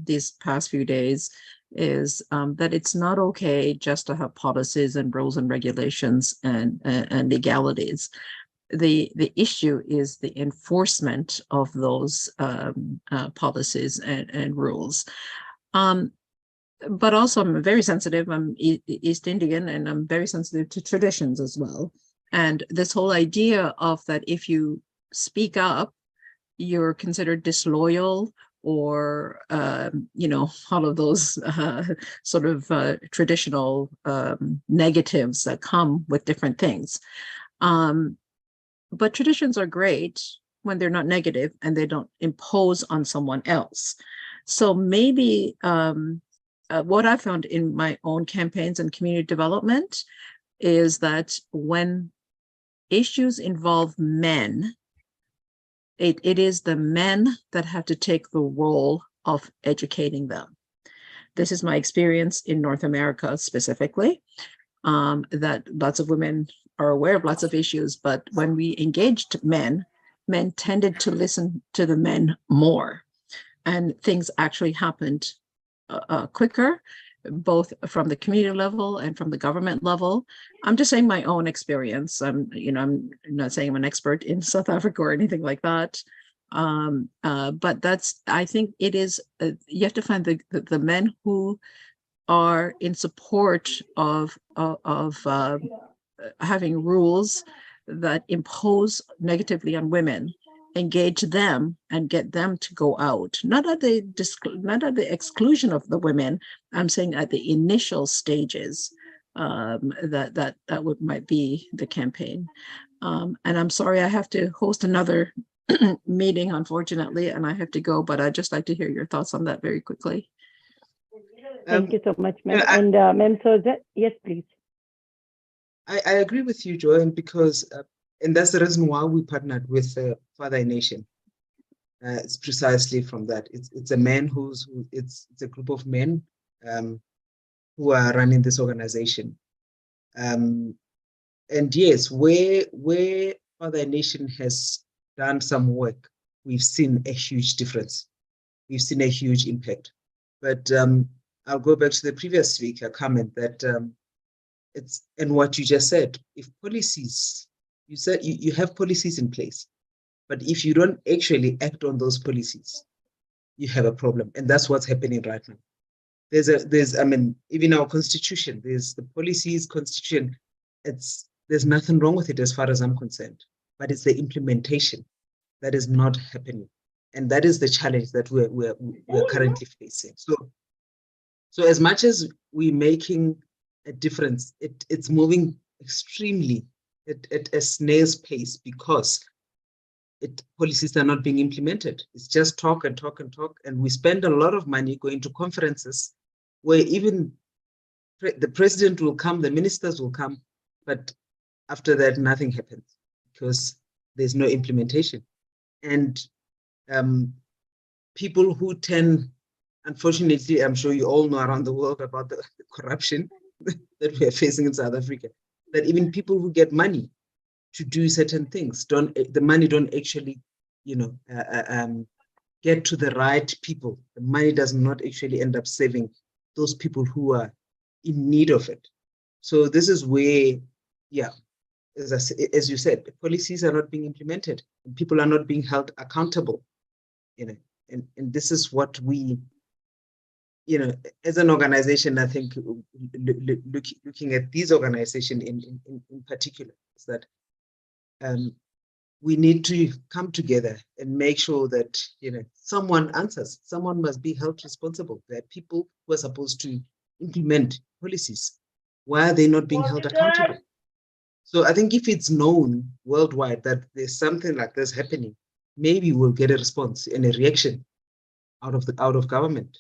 these past few days is that it's not okay just to have policies and rules and regulations and legalities. The issue is the enforcement of those policies and rules. But also I'm very sensitive. I'm East Indian, and I'm very sensitive to traditions as well. And this whole idea of that if you speak up, you're considered disloyal, or all of those sort of traditional negatives that come with different things. But traditions are great when they're not negative and they don't impose on someone else. So maybe what I found in my own campaigns and community development is that when issues involve men, it is the men that have to take the role of educating them. This is my experience in North America specifically, that lots of women are aware of lots of issues, but when we engaged men tended to listen to the men more, and things actually happened quicker, both from the community level and from the government level. I'm just saying my own experience. I'm not saying I'm an expert in South Africa or anything like that. But I think it is, you have to find the men who are in support of having rules that impose negatively on women, engage them and get them to go out, not at the exclusion of the women. I'm saying at the initial stages, that might be the campaign. And I'm sorry, I have to host another meeting, unfortunately, and I have to go, but I'd just like to hear your thoughts on that very quickly. Thank you so much, ma'am. And ma'am, so yes, please. I agree with you, Joanne, because and that's the reason why we partnered with Father Nation. It's precisely from that. It's a man it's a group of men who are running this organization. And yes, where Father Nation has done some work, we've seen a huge difference. We've seen a huge impact. But I'll go back to the previous speaker comment that and what you just said, if policies, you said you have policies in place, but if you don't actually act on those policies, you have a problem. And that's what's happening right now. Even our constitution, there's the policies, constitution, there's nothing wrong with it as far as I'm concerned, but it's the implementation that is not happening. And that is the challenge that we're currently facing. So as much as we're making a difference, it's moving extremely at a snail's pace because policies are not being implemented. It's just talk and talk and talk. And we spend a lot of money going to conferences where even the president will come, the ministers will come, but after that, nothing happens because there's no implementation. And people who tend, unfortunately, I'm sure you all know around the world about the corruption that we are facing in South Africa, that even people who get money to do certain things, the money don't actually, get to the right people. The money does not actually end up saving those people who are in need of it. So this is where, as you said, the policies are not being implemented and people are not being held accountable, and this is what we, as an organization, I think looking at these organizations in particular, is that we need to come together and make sure that someone answers. Someone must be held responsible. There are people who are supposed to implement policies. Why are they not being held accountable? So I think if it's known worldwide that there's something like this happening, maybe we'll get a response and a reaction out of government.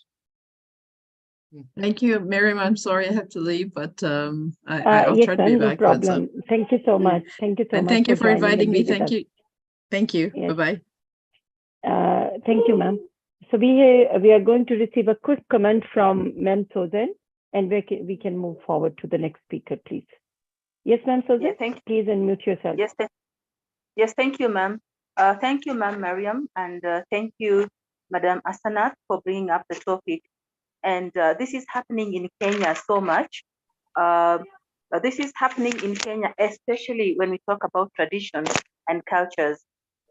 Thank you, Miriam. I'm sorry I have to leave, but I'll Yes, try to be ma'am, no back. But, problem. Thank you so much. Thank you so and much thank you for joining inviting and me. being with Thank us. you. Thank you. Yes. Bye-bye. Thank you, ma'am. So we are going to receive a quick comment from Ma'am Sozan, and we can move forward to the next speaker, please. Yes, ma'am Sozan, Yeah, thank you. please unmute yourself. Yes, thank you, ma'am. Thank you, ma'am Mariam, and thank you, Madam Asanat, for bringing up the topic. And this is happening in Kenya so much. This is happening in Kenya, especially when we talk about traditions and cultures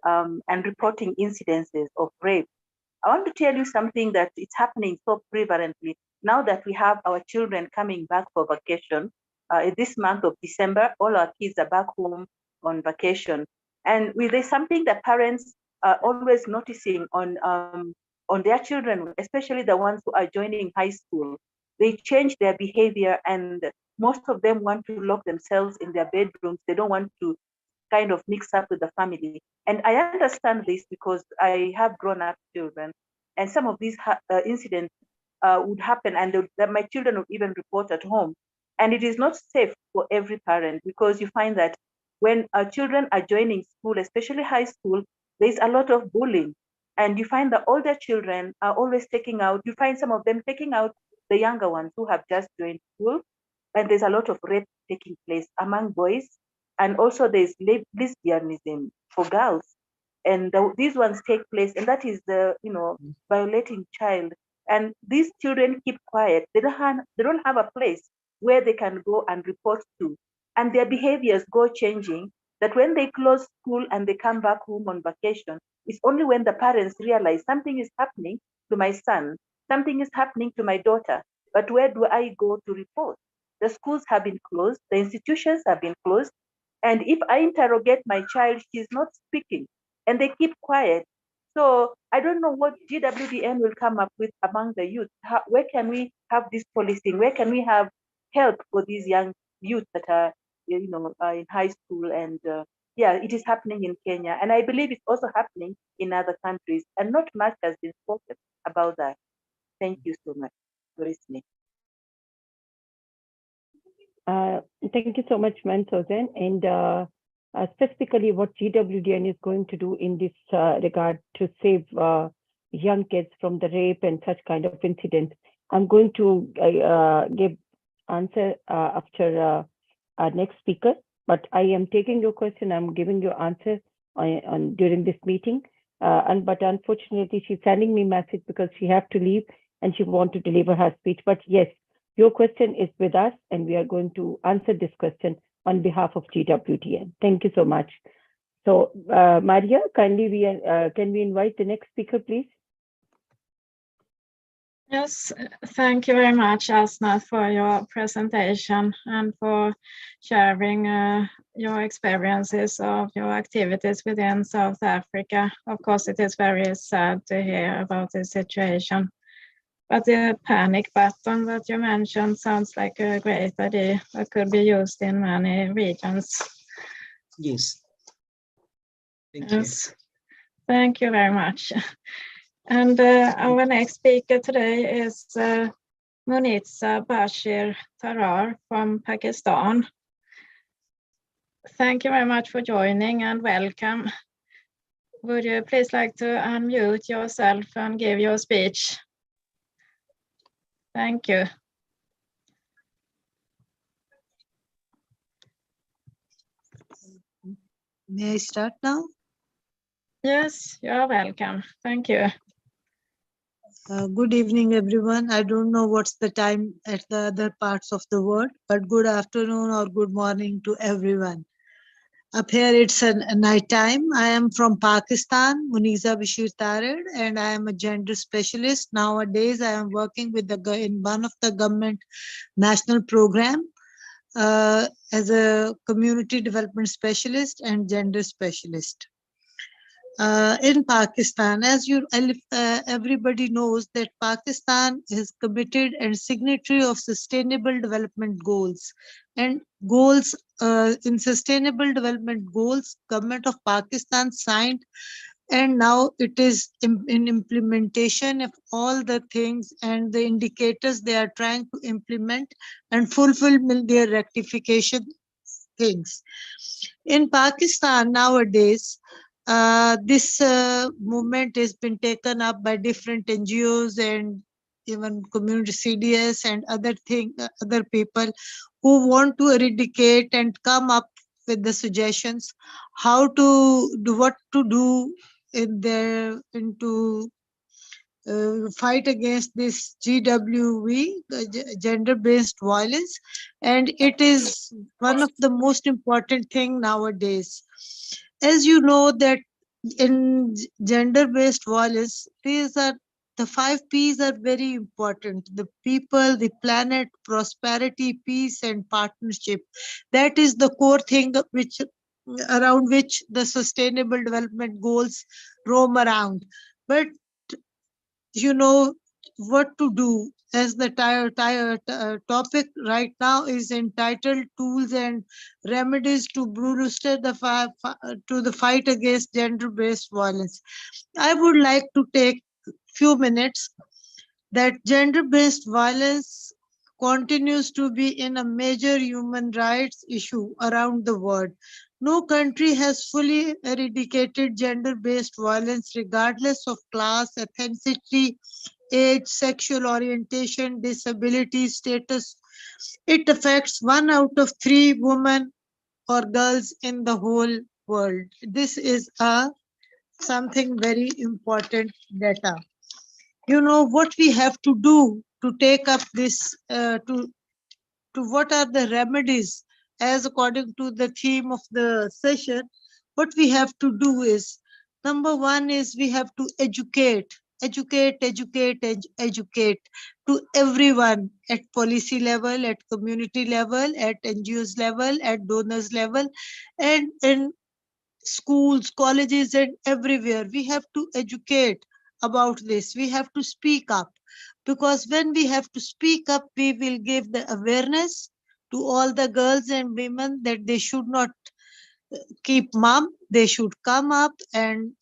and reporting incidences of rape. I want to tell you something that it's happening so prevalently now that we have our children coming back for vacation. This month of December, all our kids are back home on vacation. And there's something that parents are always noticing on their children, especially the ones who are joining high school. They change their behavior, and most of them want to lock themselves in their bedrooms. They don't want to kind of mix up with the family. And I understand this because I have grown up children, and some of these incidents would happen, and that my children would even report at home. And it is not safe for every parent, because you find that when children are joining school, especially high school, there's a lot of bullying. And you find the older children are always taking out, you find some of them taking out the younger ones who have just joined school. And there's a lot of rape taking place among boys. And also there's lesbianism for girls. And these ones take place, and that is the, violating child. And these children keep quiet. They don't have a place where they can go and report to. And their behaviors go changing, that when they close school and they come back home on vacation, it's only when the parents realize something is happening to my son, something is happening to my daughter, but where do I go to report? The schools have been closed, the institutions have been closed, and if I interrogate my child, she's not speaking, and they keep quiet. So I don't know what GWDN will come up with among the youth. Where can we have this policing? Where can we have help for these young youth that are, in high school? And yeah, it is happening in Kenya, and I believe it's also happening in other countries, and not much has been spoken about that. Thank you so much for listening. Thank you so much, Ma'am Sozan. And specifically what GWDN is going to do in this regard to save young kids from the rape and such kind of incidents. I'm going to give answer after our next speaker, but I am taking your question. I'm giving you answer on during this meeting. But unfortunately, she's sending me message because she have to leave and she want to deliver her speech. But yes, your question is with us, and we are going to answer this question on behalf of GWDN. Thank you so much. So, Maria, kindly can we invite the next speaker, please? Yes, thank you very much, Asna, for your presentation and for sharing your experiences of your activities within South Africa. Of course, it is very sad to hear about this situation. But the panic button that you mentioned sounds like a great idea that could be used in many regions. Yes. Thank Yes. Thank you very much. And our next speaker today is Munitza Bashir Tarar from Pakistan. Thank you very much for joining and welcome. Would you please like to unmute yourself and give your speech? Thank you. May I start now? Yes, you are welcome. Thank you. Good evening, everyone. I don't know what's the time at the other parts of the world, but good afternoon or good morning to everyone. Up here, it's a night time. I am from Pakistan, Munitza Bashir Tarar, and I am a gender specialist. Nowadays, I am working with in one of the government national program as a community development specialist and gender specialist. In Pakistan, as everybody knows that Pakistan is committed and signatory of Sustainable Development Goals. And goals in Sustainable Development Goals, Government of Pakistan signed And now it is in implementation of all the things and the indicators they are trying to implement and fulfill their rectification things. In Pakistan nowadays, this movement has been taken up by different NGOs and even community CDS and other people who want to eradicate and come up with the suggestions how to do, what to do in their into fight against this GWV, gender-based violence, and it is one of the most important thing nowadays. As you know that in gender-based violence, these are the 5 P's are very important: the people, the planet, prosperity, peace, and partnership. That is the core thing which around which the sustainable development goals roam around. But you know what to do, as the topic right now is entitled tools and remedies to booster to the fight against gender based violence. I would like to take few minutes that gender based violence continues to be in a major human rights issue around the world. No country has fully eradicated gender based violence regardless of class, ethnicity, age, sexual orientation, disability status. It affects 1 out of 3 women or girls in the whole world. This is a something very important data. You know what we have to do to take up this to what are the remedies, as according to the theme of the session. What we have to do is, number one is we have to educate to everyone at policy level, at community level, at NGOs level, at donors level, and in schools, colleges, and everywhere. We have to educate about this. We have to speak up, because when we have to speak up, we will give the awareness to all the girls and women that they should not keep mum. They should come up and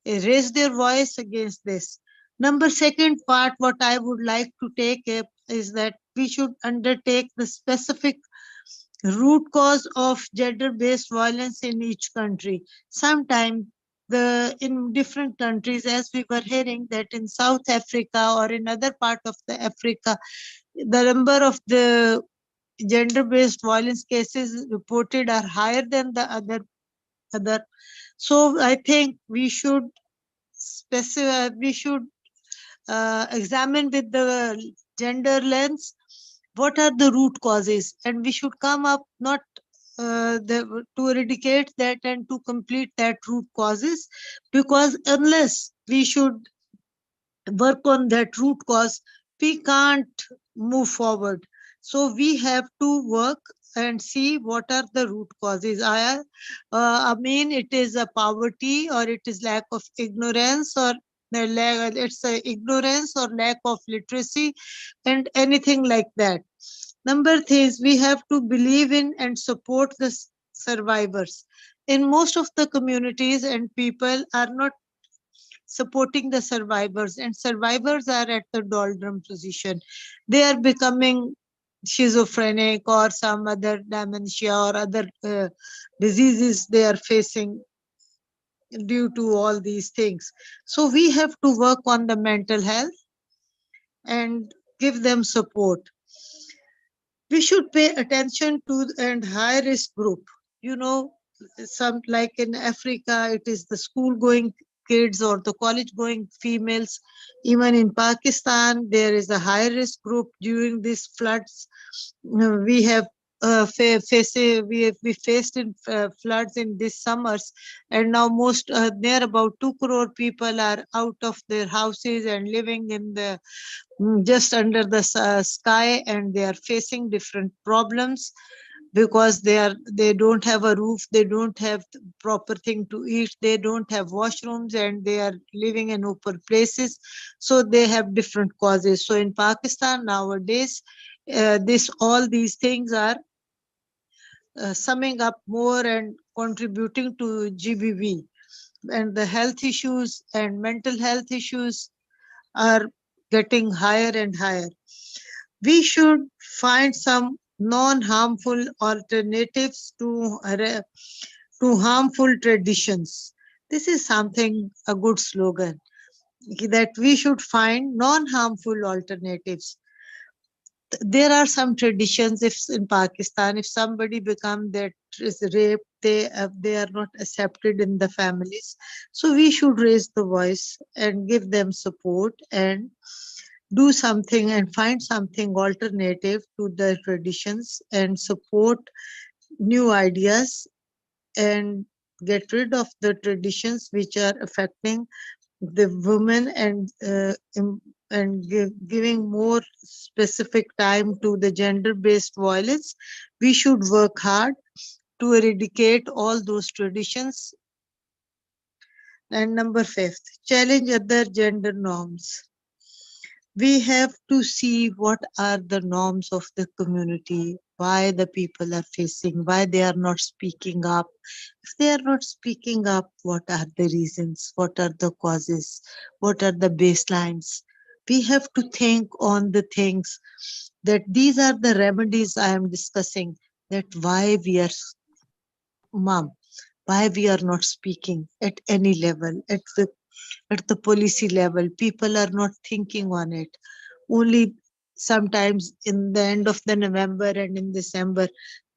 raise their voice against this. Number second part, what I would like to take up is that we should undertake the specific root cause of gender-based violence in each country. Sometimes in different countries, as we were hearing that in South Africa or in other part of the Africa, the number of the gender-based violence cases reported are higher than the other. So I think we should examine with the gender lens what are the root causes, and we should come up not to eradicate that and to complete that root causes, because unless we should work on that root cause, we can't move forward. So we have to work and see what are the root causes. I mean, it is a poverty, or it is lack of ignorance, or it's a ignorance or lack of literacy, and anything like that. Number three is we have to believe in and support the survivors. In most of the communities, and people are not supporting the survivors, and survivors are at the doldrum position. They are becoming schizophrenic or some other dementia or other diseases they are facing due to all these things. So we have to work on the mental health and give them support. We should pay attention to and high risk group. You know, some like in Africa, it is the school going kids or the college going females. Even in Pakistan, there is a high risk group during these floods. We have we faced in floods in these summers, and now most near about 2 crore people are out of their houses and living in the just under the sky, and they are facing different problems because they don't have a roof, they don't have the proper thing to eat, they don't have washrooms, and they are living in open places. So they have different causes. So in Pakistan nowadays, all these things are summing up more and contributing to GBV. and the health issues and mental health issues are getting higher and higher. We should find some non-harmful alternatives to harmful traditions. This is something, a good slogan, that we should find non-harmful alternatives. There are some traditions, if in Pakistan, if somebody become that is raped, they are not accepted in the families. So we should raise the voice and give them support and do something and find something alternative to the traditions and support new ideas and get rid of the traditions which are affecting the women and giving more specific time to the gender-based violence. We should work hard to eradicate all those traditions. And number 5, challenge other gender norms. We have to see what are the norms of the community, why the people are facing, why they are not speaking up. If they are not speaking up, what are the reasons, what are the causes, what are the baselines? We have to think on the things that these are the remedies I am discussing, that why we are, mom, why we are not speaking at any level, at the policy level. People are not thinking on it. Only sometimes in the end of the November and in December,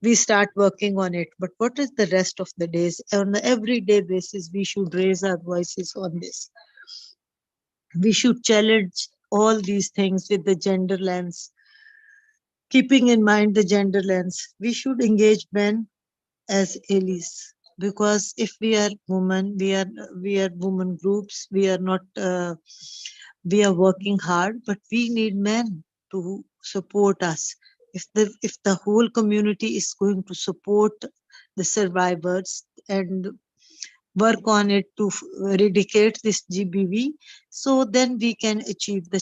we start working on it. But what is the rest of the days? On an everyday basis, we should raise our voices on this. We should challenge all these things with the gender lens. Keeping in mind the gender lens, we should engage men as allies, because if we are women, we are women groups, we are not we are working hard, but we need men to support us. If the whole community is going to support the survivors and work on it to eradicate this GBV, so then we can achieve the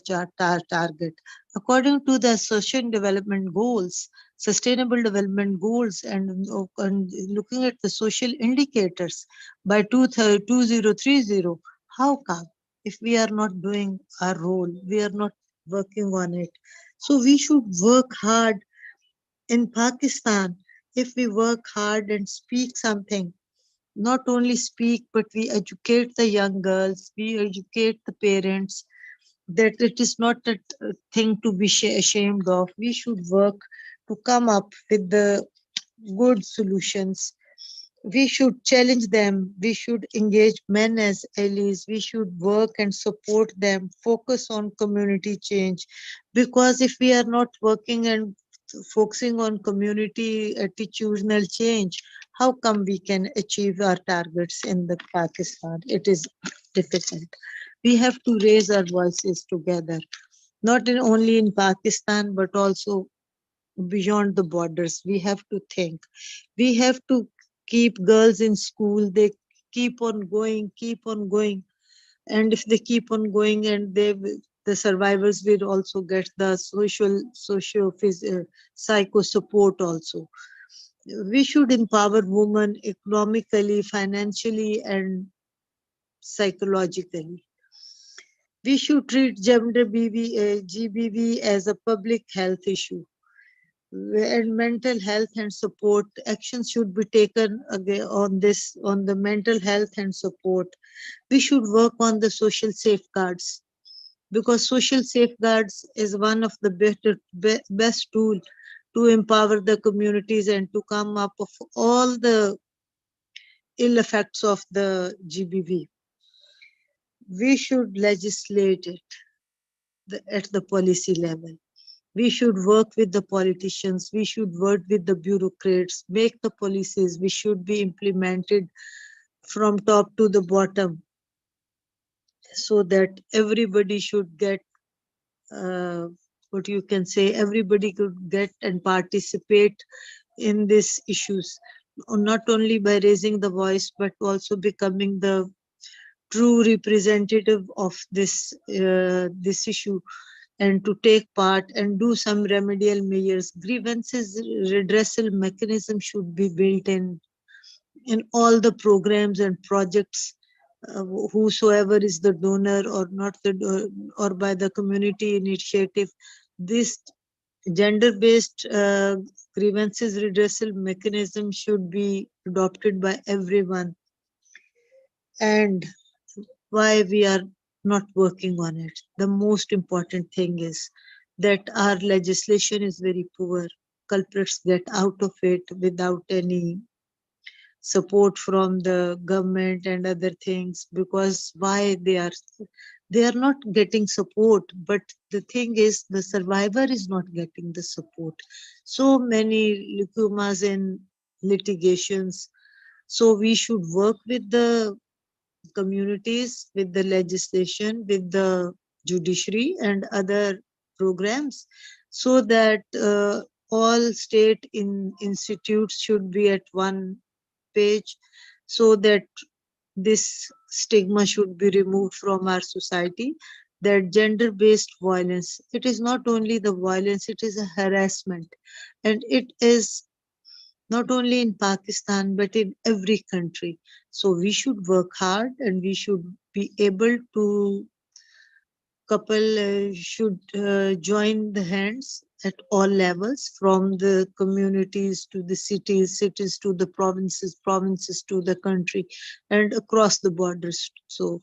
target. According to the social development goals, sustainable development goals, and looking at the social indicators by 2030, how come if we are not doing our role, we are not working on it? So we should work hard in Pakistan. If we work hard and speak something, not only speak, but we educate the young girls, we educate the parents that it is not a thing to be ashamed of. We should work to come up with the good solutions. We should challenge them. We should engage men as allies. We should work and support them, focus on community change. Because if we are not working and focusing on community attitudinal change, how come we can achieve our targets in the Pakistan? It is difficult. We have to raise our voices together, not only in Pakistan, but also beyond the borders. We have to think. We have to keep girls in school. They keep on going, keep on going. And if they keep on going, and the survivors will also get the psycho support also. We should empower women economically, financially, and psychologically. We should treat GBV as a public health issue, and mental health and support actions should be taken again on this, on the mental health and support. We should work on the social safeguards, because social safeguards is one of the best tool to empower the communities and to come up of all the ill effects of the GBV. We should legislate it at the policy level. We should work with the politicians. We should work with the bureaucrats, make the policies. We should be implemented from top to the bottom, so that everybody should get, what you can say, everybody could get and participate in these issues, not only by raising the voice, but also becoming the true representative of this issue, and to take part and do some remedial measures. Grievances redressal mechanism should be built in all the programs and projects whosoever is the donor or not or by the community initiative. This gender-based grievances redressal mechanism should be adopted by everyone. And why we are not working on it? The most important thing is that our legislation is very poor. Culprits get out of it without any support from the government and other things, because why they are not getting support. But the thing is, the survivor is not getting the support. So many leukemas in litigations. So we should work with the communities, with the legislation, with the judiciary and other programs, so that all state institutes should be at one page, so that this stigma should be removed from our society, that gender-based violence, it is not only the violence, it is a harassment. And it is not only in Pakistan, but in every country. So we should work hard and we should be able to, couple should join the hands at all levels, from the communities to the cities, cities to the provinces, provinces to the country, and across the borders. So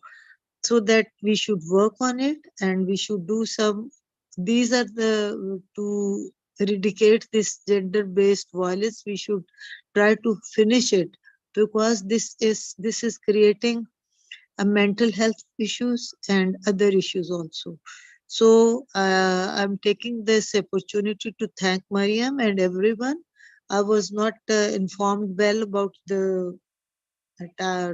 that we should work on it, and we should do some, these are the, to eradicate this gender-based violence, we should try to finish it, because this is creating a mental health issues and other issues also. So I'm taking this opportunity to thank Mariam and everyone. I was not informed well about the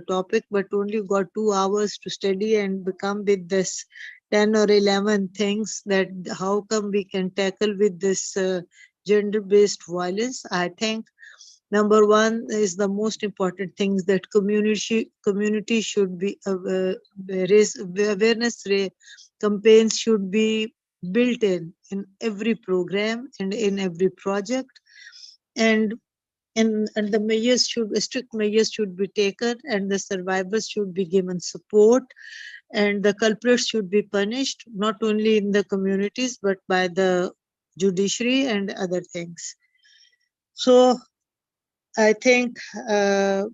topic, but only got 2 hours to study and become with this 10 or 11 things, that how come we can tackle with this gender-based violence. I think number one is the most important thing, that community should be raise awareness campaigns should be built in every program and in every project. And the measures strict measures should be taken, and the survivors should be given support, and the culprits should be punished, not only in the communities, but by the judiciary and other things. So I think the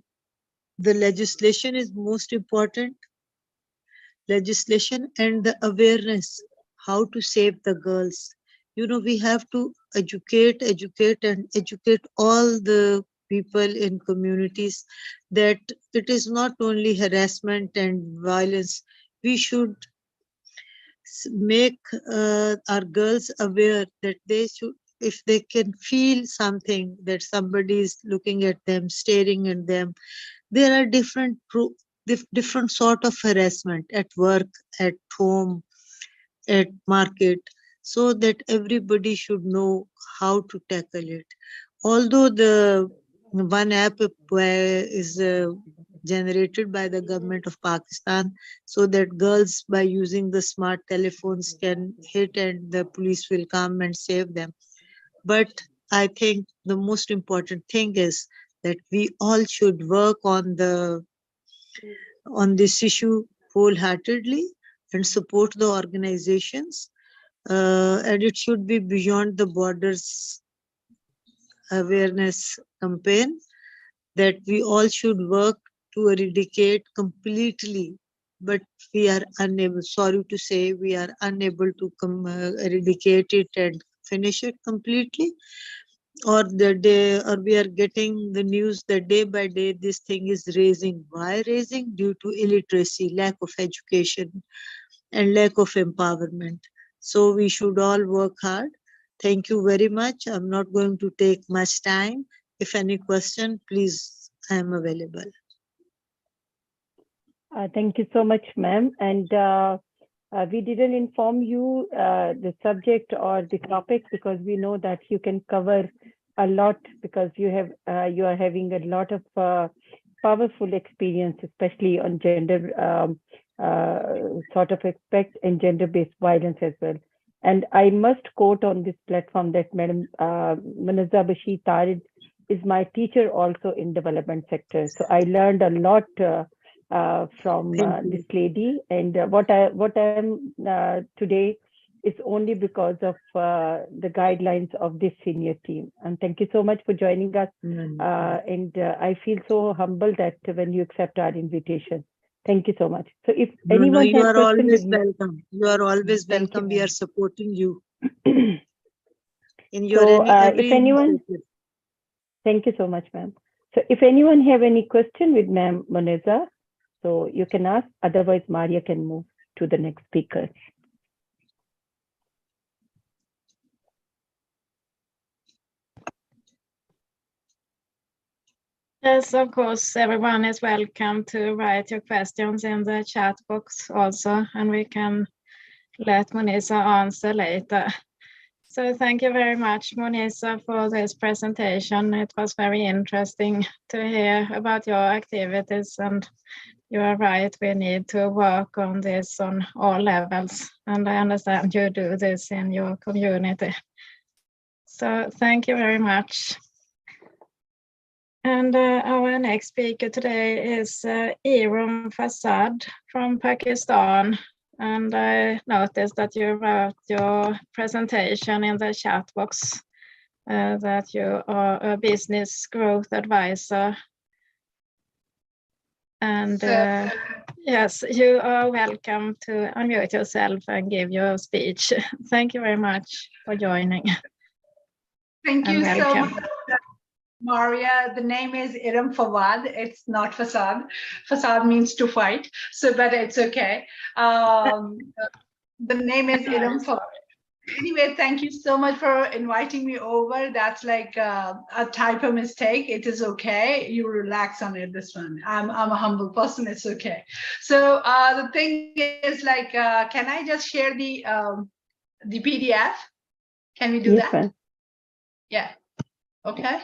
legislation is most important, legislation and the awareness, how to save the girls. We have to educate and educate all the people in communities, that it is not only harassment and violence. We should make our girls aware that they should, if they can feel something, that somebody is looking at them, staring at them. There are different sort of harassment at work, at home, at market, so that everybody should know how to tackle it. Although the one app is generated by the government of Pakistan, so that girls, by using the smart telephones, can hit and the police will come and save them. But I think the most important thing is that we all should work on this issue wholeheartedly and support the organizations, and it should be beyond the borders awareness campaign, that we all should work to eradicate completely. But we are unable, sorry to say, we are unable to eradicate it and finish it completely. Or we are getting the news that day by day this thing is raising. Why raising? Due to illiteracy, lack of education, and lack of empowerment. So we should all work hard. Thank you very much. I'm not going to take much time. If any question, please, I am available. Thank you so much, ma'am. And we didn't inform you the subject or the topic, because we know that you can cover a lot, because you are having a lot of powerful experience, especially on gender sort of aspect and gender-based violence as well. And I must quote on this platform that Madam Munazza Bashir Tarid is my teacher also in development sector. So I learned a lot from Thank you. this lady. And what I am today is only because of the guidelines of this senior team. And thank you so much for joining us. And I feel so humbled that when you accept our invitation. Thank you so much. So if anyone you has are questions always with me- welcome. You are always Thank you, welcome. We ma'am. are supporting you in your So every if anyone, initiative. thank you so much, ma'am. So if anyone have any question with ma'am Moneza, so you can ask, otherwise Maria can move to the next speaker. Yes, of course, everyone is welcome to write your questions in the chat box also, and we can let Monisa answer later. So thank you very much, Monisa, for this presentation. It was very interesting to hear about your activities, and you are right, we need to work on this on all levels, and I understand you do this in your community. So thank you very much. And our next speaker today is Iram Fasad from Pakistan. And I noticed that you wrote your presentation in the chat box that you are a business growth advisor. And yes, you are welcome to unmute yourself and give your speech. Thank you very much for joining. Thank you And so welcome. much, Maria. The name is Iram Fawad. It's not Fasad. Fasad means to fight, so but it's okay. The name is Iram Fawad. Anyway, thank you so much for inviting me over. That's like a typo mistake. It is okay. You relax on it. This one. I'm a humble person. It's okay. So the thing is, like, can I just share the PDF? Can we do Yes, that? ma'am. Yeah. Okay.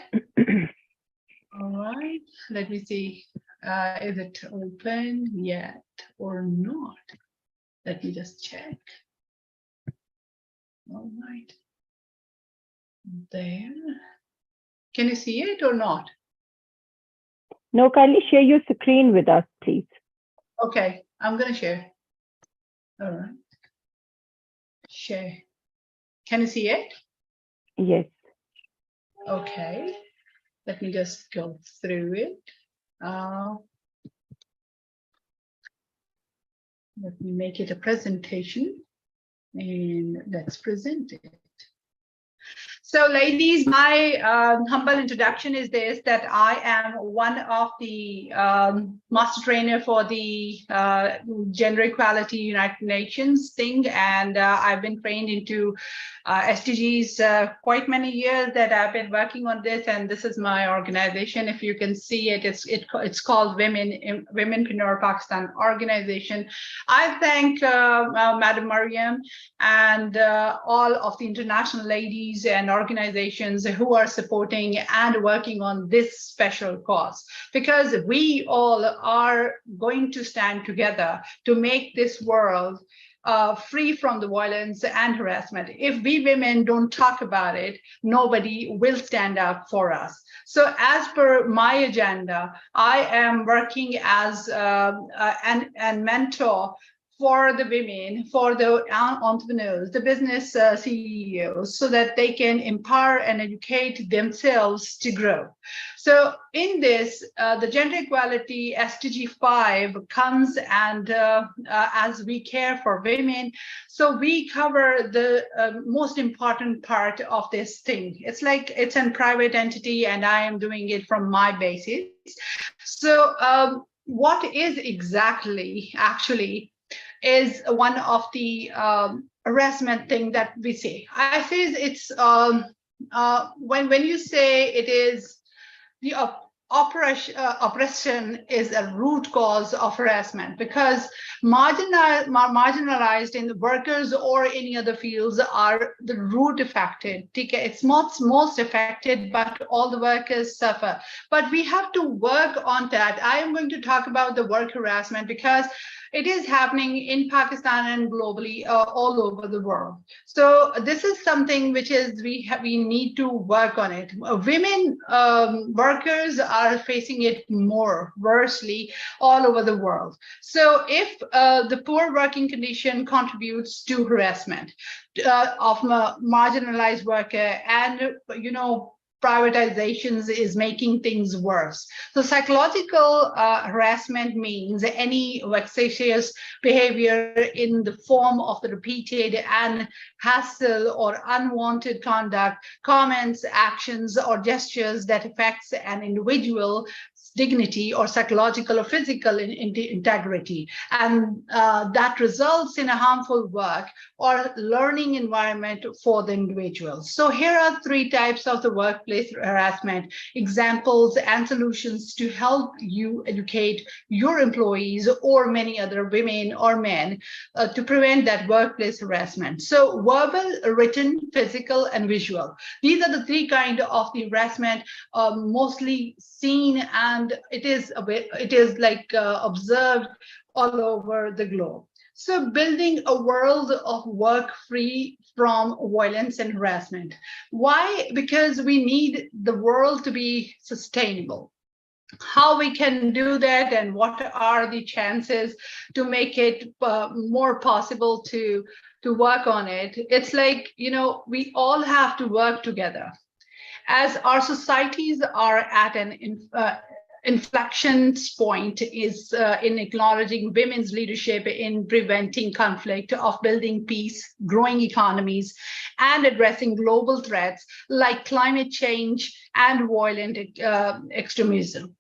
All right. Let me see. Is it open yet or not? Let me just check. All right. There. Can you see it or not? No, kindly share your screen with us, please. Okay, I'm gonna share. All right. Share. Can you see it? Yes. Okay. Let me just go through it. Let me make it a presentation and let's present it. So ladies, my humble introduction is this, that I am one of the master trainer for the Gender Equality United Nations thing, and I've been trained into SDGs quite many years that I've been working on this, and this is my organization. If you can see it, it's called Womenpreneur Pakistan Organization. I thank Madam Mariam and all of the international ladies and organizations who are supporting and working on this special cause, because we all are going to stand together to make this world free from the violence and harassment. If we women don't talk about it, nobody will stand up for us. So as per my agenda, I am working as an mentor for the women, for the entrepreneurs, the business CEOs, so that they can empower and educate themselves to grow. So in this, the gender equality SDG 5 comes, and as we care for women, so we cover the most important part of this thing. It's like it's a private entity, and I am doing it from my basis. So what is exactly actually is one of the harassment thing that we see. I say it's when you say it is the oppression is a root cause of harassment, because marginalized in the workers or any other fields are the root affected. It's not most affected, but all the workers suffer. But we have to work on that. I am going to talk about the work harassment, because it is happening in Pakistan and globally all over the world. So this is something which is we need to work on it. Women workers are facing it more worsely all over the world. So if the poor working condition contributes to harassment of a marginalized worker, and privatizations is making things worse. So psychological harassment means any vexatious behavior in the form of the repeated and hassle or unwanted conduct, comments, actions, or gestures that affects an individual's dignity or psychological or physical integrity, and that results in a harmful work or learning environment for the individual. So here are 3 types of the workplace harassment examples and solutions to help you educate your employees or many other women or men to prevent that workplace harassment. So verbal, written, physical, and visual. These are the 3 kinds of the harassment mostly seen, and it is observed all over the globe. So building a world of work free from violence and harassment. Why? Because we need the world to be sustainable. How we can do that and what are the chances to make it more possible to work on it? It's like, we all have to work together. As our societies are at an inflection point is in acknowledging women's leadership in preventing conflict, of building peace, growing economies, and addressing global threats like climate change and violent extremism.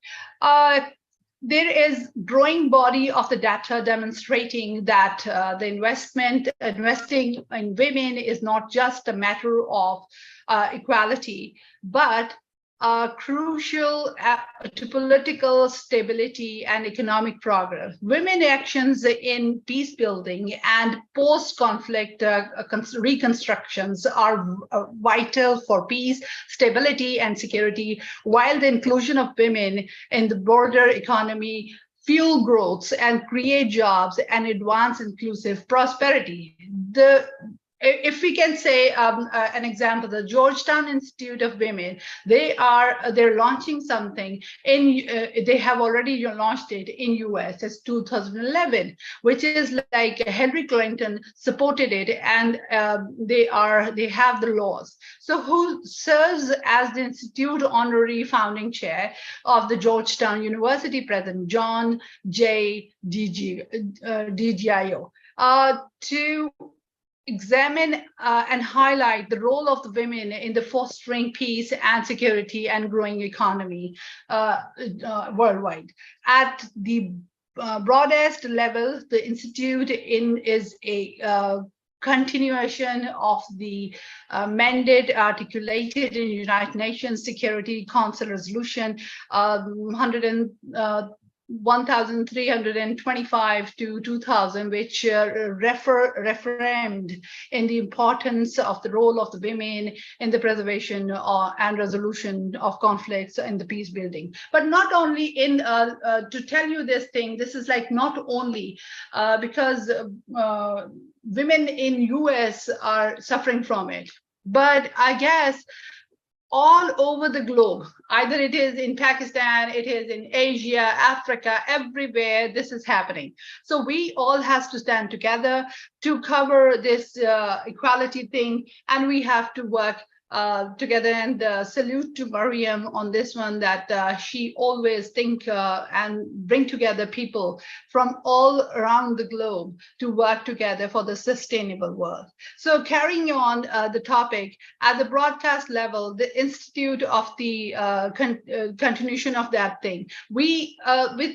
There is growing body of the data demonstrating that the investing in women is not just a matter of equality, but crucial to political stability and economic progress. Women actions in peace building and post-conflict reconstructions are vital for peace, stability, and security, while the inclusion of women in the broader economy fuel growth and create jobs and advance inclusive prosperity. If we can say an example, the Georgetown Institute of Women, they're launching something they have already launched it in US as 2011, which is like Hillary Clinton supported it, and they have the laws. So who serves as the Institute Honorary Founding Chair of the Georgetown University, President John J. DiGio, to examine and highlight the role of the women in the fostering peace and security and growing economy worldwide. At the broadest level, the Institute is a continuation of the mandate articulated in United Nations Security Council Resolution 1325 to 2000, which reaffirmed in the importance of the role of the women in the preservation and resolution of conflicts in the peace building. But not only in, to tell you this thing, this is like not only because women in US are suffering from it, but I guess all over the globe, either it is in Pakistan, it is in Asia, Africa, everywhere this is happening. So we all have to stand together to cover this equality thing, and we have to work together. And salute to Mariam on this one, that she always think and bring together people from all around the globe to work together for the sustainable world. So carrying on the topic, at the broadcast level, the Institute of the continuation of that thing, we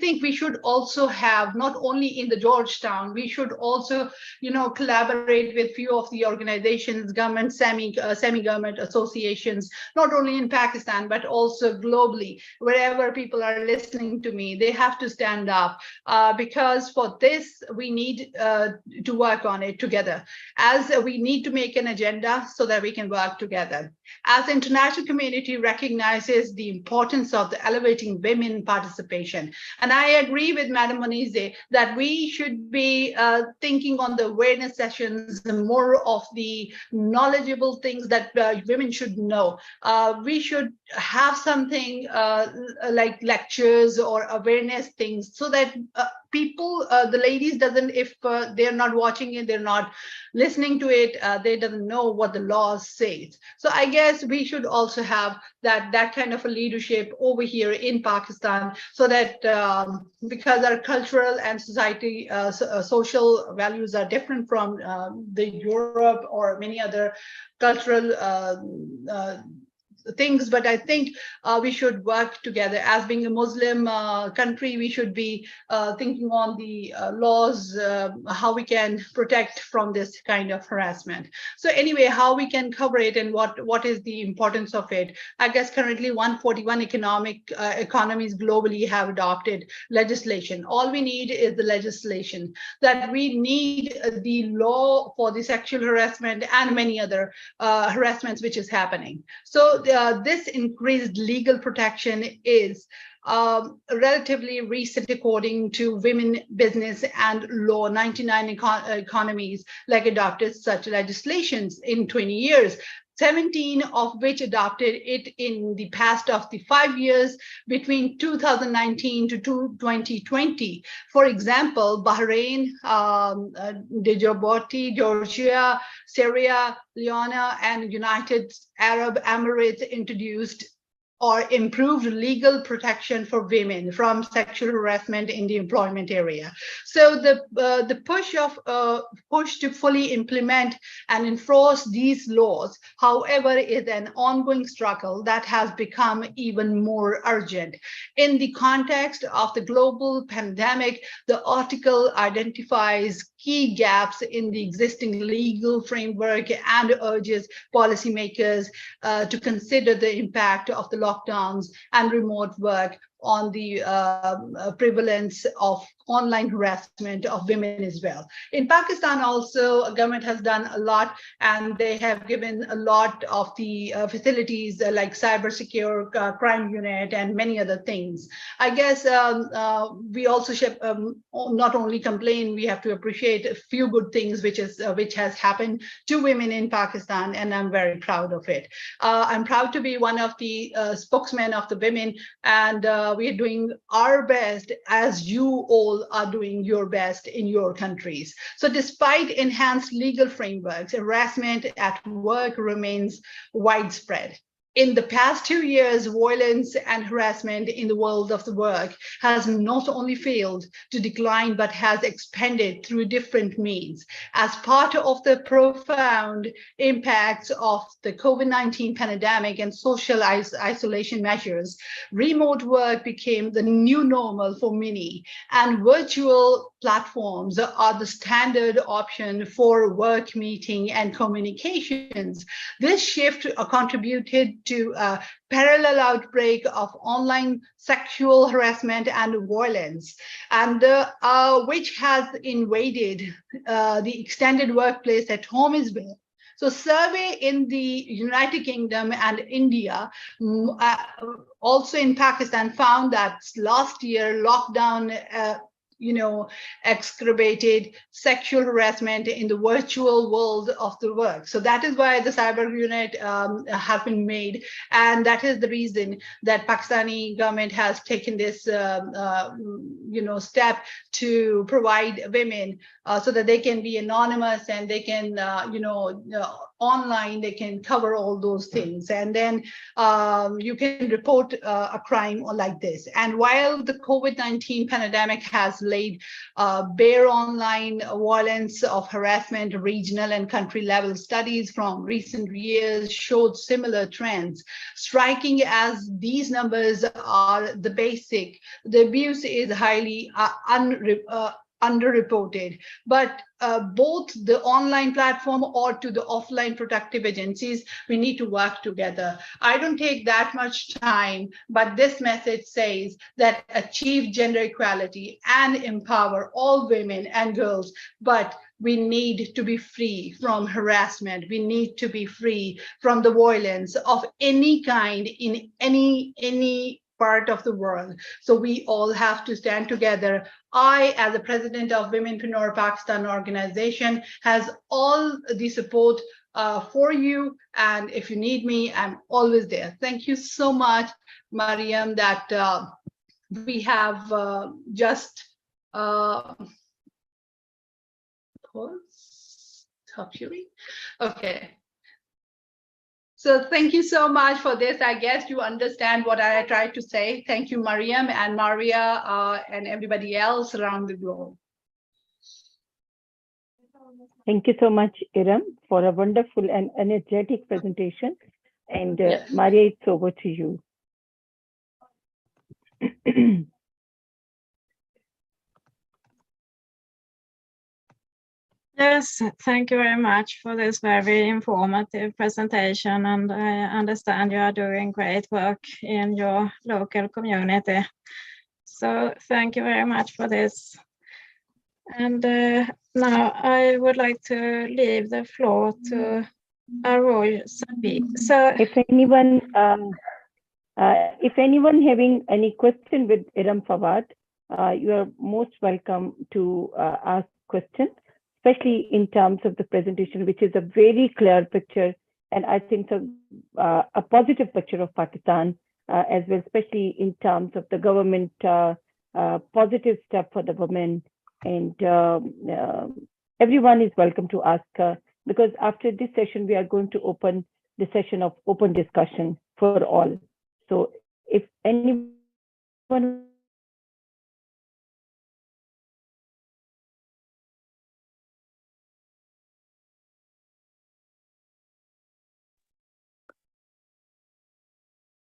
think we should also have, not only in the Georgetown, we should also collaborate with few of the organizations, government, semi-government associations, not only in Pakistan, but also globally, wherever people are listening to me, they have to stand up because for this, we need to work on it together. As we need to make an agenda so that we can work together. As the international community recognizes the importance of the elevating women participation. And I agree with Madam Monize that we should be thinking on the awareness sessions and more of the knowledgeable things that women should know. We should have something like lectures or awareness things so that people, the ladies doesn't, if they're not watching it, they're not listening to it, they doesn't know what the laws say. So I guess we should also have that kind of a leadership over here in Pakistan, so that because our cultural and society, social values are different from the Europe or many other cultural things, but I think we should work together. As being a Muslim country, we should be thinking on the laws, how we can protect from this kind of harassment. So anyway, how we can cover it and what is the importance of it. I guess currently 141 economies globally have adopted legislation. All we need is the legislation. That we need the law for the sexual harassment and many other harassments which is happening. So this increased legal protection is relatively recent, according to Women, Business and Law. 99 economies like adopted such legislations in 20 years. 17 of which adopted it in the past of the 5 years between 2019 to 2020. For example, Bahrain, Djibouti, Georgia, Syria, Leone, and United Arab Emirates introduced or improved legal protection for women from sexual harassment in the employment area. So the push to fully implement and enforce these laws, however, is an ongoing struggle that has become even more urgent. In the context of the global pandemic, the article identifies key gaps in the existing legal framework and urges policymakers to consider the impact of the lockdowns and remote work on the prevalence of online harassment of women as well. In Pakistan also, government has done a lot, and they have given a lot of the facilities like cyber secure crime unit and many other things. I guess we also should not only complain, we have to appreciate a few good things which has happened to women in Pakistan, and I'm very proud of it. I'm proud to be one of the spokesmen of the women, and we are doing our best as you all are doing your best in your countries. So despite enhanced legal frameworks, harassment at work remains widespread. In the past 2 years, violence and harassment in the world of the work has not only failed to decline, but has expanded through different means. As part of the profound impacts of the COVID-19 pandemic and social isolation measures, remote work became the new normal for many, and virtual platforms are the standard option for work meeting and communications. This shift contributed to a parallel outbreak of online sexual harassment and violence, and which has invaded the extended workplace at home as well. So survey in the United Kingdom and India, also in Pakistan, found that last year lockdown exacerbated sexual harassment in the virtual world of the work. So that is why the cyber unit has been made, and that is the reason that Pakistani government has taken this step to provide women so that they can be anonymous and they can online they can cover all those things, and then you can report a crime like this. And while the COVID-19 pandemic has laid bare online violence of harassment, regional and country level studies from recent years showed similar trends. Striking as these numbers are the abuse is highly underreported, but both the online platform or to the offline protective agencies, we need to work together. I don't take that much time, but this message says that achieve gender equality and empower all women and girls, but we need to be free from harassment. We need to be free from the violence of any kind in any part of the world. So we all have to stand together. I, as the president of Womenpreneur Pakistan organization, has all the support for you. And if you need me, I'm always there. Thank you so much, Mariam, that we have just stop sharing. Okay. So thank you so much for this. I guess you understand what I tried to say. Thank you, Mariam and Maria and everybody else around the globe. Thank you so much, Iram, for a wonderful and energetic presentation. And Yes. Maria, it's over to you. Yes, thank you very much for this very informative presentation, and I understand you are doing great work in your local community. So thank you very much for this. And now I would like to leave the floor to Arul Sabi. So if anyone having any question with Iram Fawad, you are most welcome to ask questions, especially in terms of the presentation, which is a very clear picture, and I think a positive picture of Pakistan as well, especially in terms of the government positive step for the women. And everyone is welcome to ask, because after this session, we are going to open the session of open discussion for all. So if anyone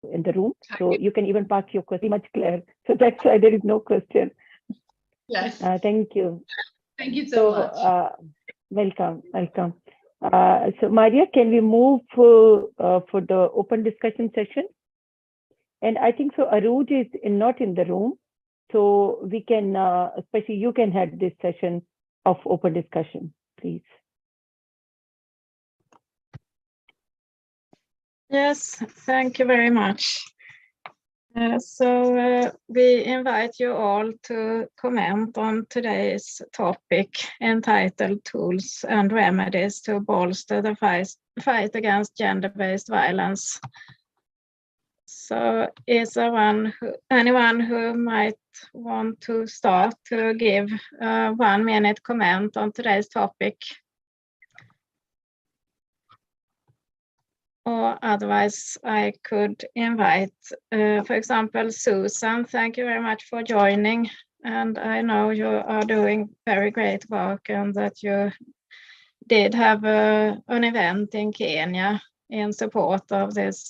in the room, so you can even park your question much clear. So that's why there is no question. Yes. Thank you. Thank you so much. Welcome. So Maria, can we move for the open discussion session? And I think so Aruj is not in the room, so we can, especially you can head this session of open discussion, please. yes, thank you very much. So we invite you all to comment on today's topic entitled Tools and Remedies to Bolster the Fight Against Gender-Based Violence. So is there anyone who might want to start to give a 1-minute comment on today's topic? Or otherwise, I could invite, for example, Susan. Thank you very much for joining. And I know you are doing very great work and that you did have an event in Kenya in support of this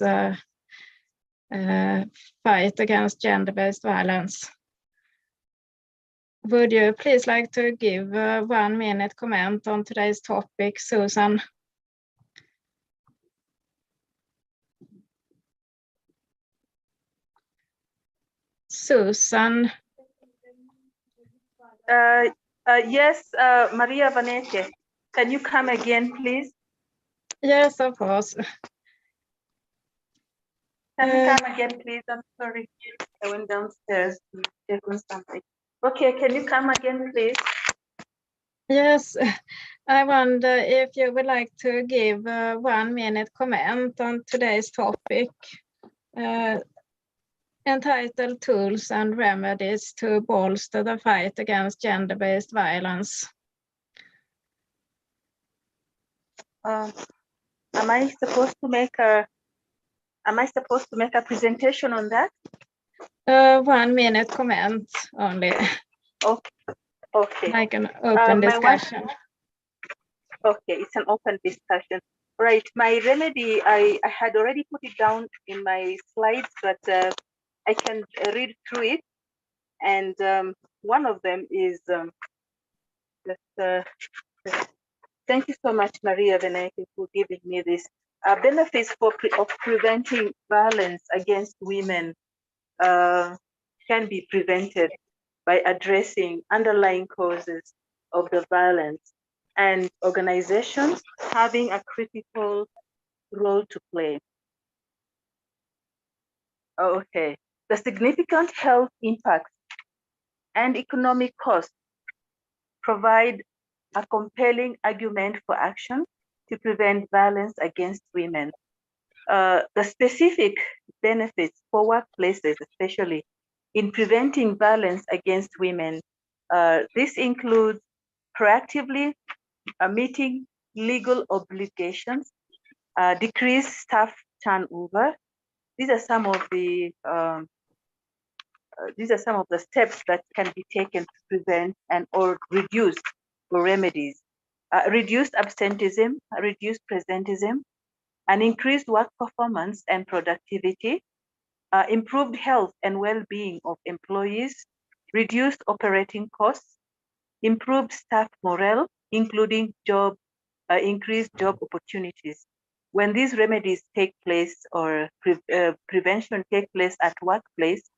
fight against gender-based violence. Would you please like to give a 1-minute comment on today's topic, Susan? Susan. Yes, Maria Vanete, can you come again, please? Yes, of course. Can you come again, please? I'm sorry. I went downstairs to check on something. Okay, can you come again, please? Yes, I wonder if you would like to give a 1-minute comment on today's topic entitled Tools and Remedies to Bolster the Fight Against Gender-Based Violence. Am I supposed to make a presentation on that? 1-minute comment only. Okay. Like an open discussion. Okay, it's an open discussion. Right, my remedy, I had already put it down in my slides, but I can read through it. And one of them is Thank you so much, Maria Veneke, for giving me this. Benefits of preventing violence against women can be prevented by addressing underlying causes of the violence and organizations having a critical role to play. Okay, the significant health impacts and economic costs provide a compelling argument for action to prevent violence against women. The specific benefits for workplaces, especially in preventing violence against women, this includes proactively meeting legal obligations, decrease staff turnover. These are some of the steps that can be taken to prevent and or reduce or remedies. Reduced absenteeism, reduced presenteeism, an increased work performance and productivity, improved health and well-being of employees, reduced operating costs, improved staff morale, including increased job opportunities. When these remedies take place or prevention take place at workplace,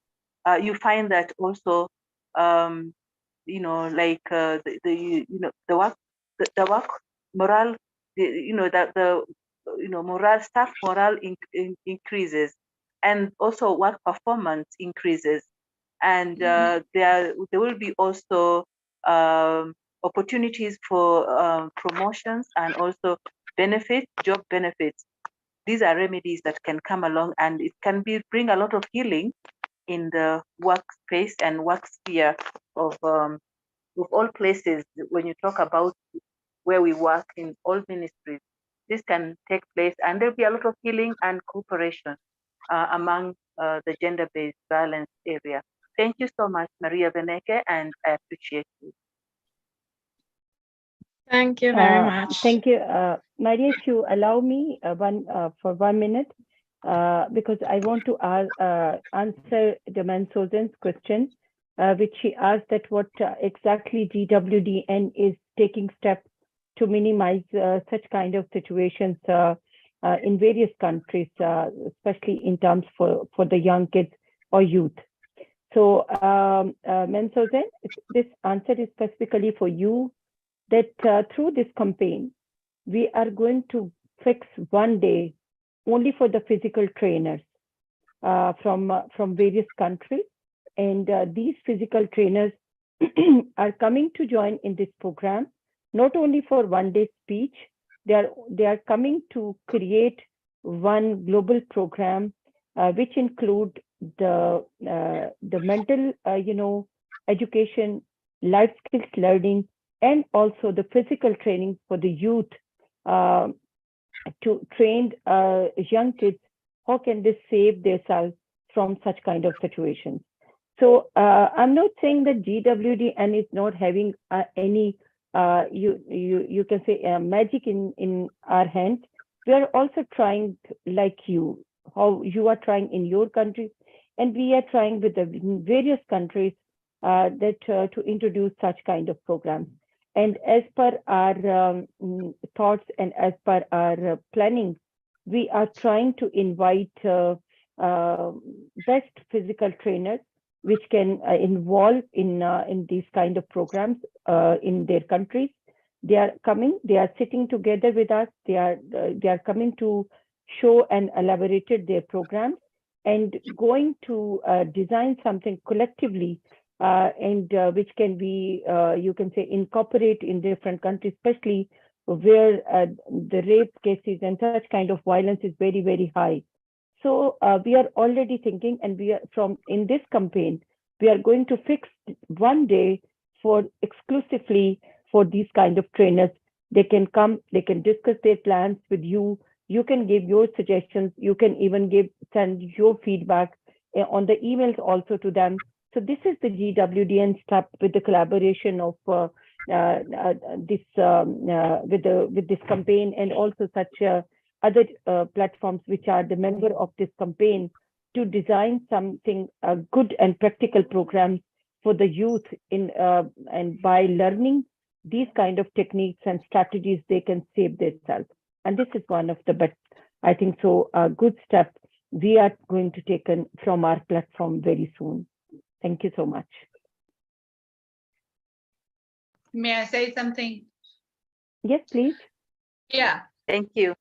you find that also, like the work morale, morale, staff morale increases, and also work performance increases, and there will be also opportunities for promotions and also job benefits. These are remedies that can come along, and it can bring a lot of healing in the workspace and work sphere of all places. When you talk about where we work in all ministries, this can take place, and there'll be a lot of healing and cooperation among the gender-based violence area. Thank you so much, Maria Veneke, and I appreciate you. Thank you very much. Thank you. Maria, if you allow me for 1 minute, because I want to answer the Mansozen's question, which she asked that what exactly GWDN is taking steps to minimize such kind of situations in various countries, especially in terms for the young kids or youth. So, Mansozen, this answer is specifically for you, that through this campaign, we are going to fix one day only for the physical trainers from various countries. And these physical trainers are coming to join in this program, not only for one day speech, they are coming to create one global program, which include the mental, education, life skills learning, and also the physical training for the youth to train young kids how can they save themselves from such kind of situations. So I'm not saying that GWDN is not having any you can say magic in our hands. We are also trying like you, how you are trying in your country, and we are trying with the various countries to introduce such kind of programs. And as per our thoughts and as per our planning, we are trying to invite best physical trainers which can involve in these kind of programs in their countries. They are coming, they are sitting together with us, they are coming to show and elaborated their programs and going to design something collectively and which can be, you can say, incorporate in different countries, especially where the rape cases and such kind of violence is very, very high. So we are already thinking, and we are in this campaign, we are going to fix one day for exclusively for these kind of trainers. They can come, they can discuss their plans with you. You can give your suggestions. You can even send your feedback on the emails also to them. So this is the GWDN step with the collaboration of this with this campaign, and also such other platforms which are the member of this campaign, to design something good and practical programs for the youth in and by learning these kind of techniques and strategies, they can save themselves. And this is one of the best, I think so, good step we are going to take from our platform very soon. Thank you so much. May I say something? Yes, please. Yeah. Thank you.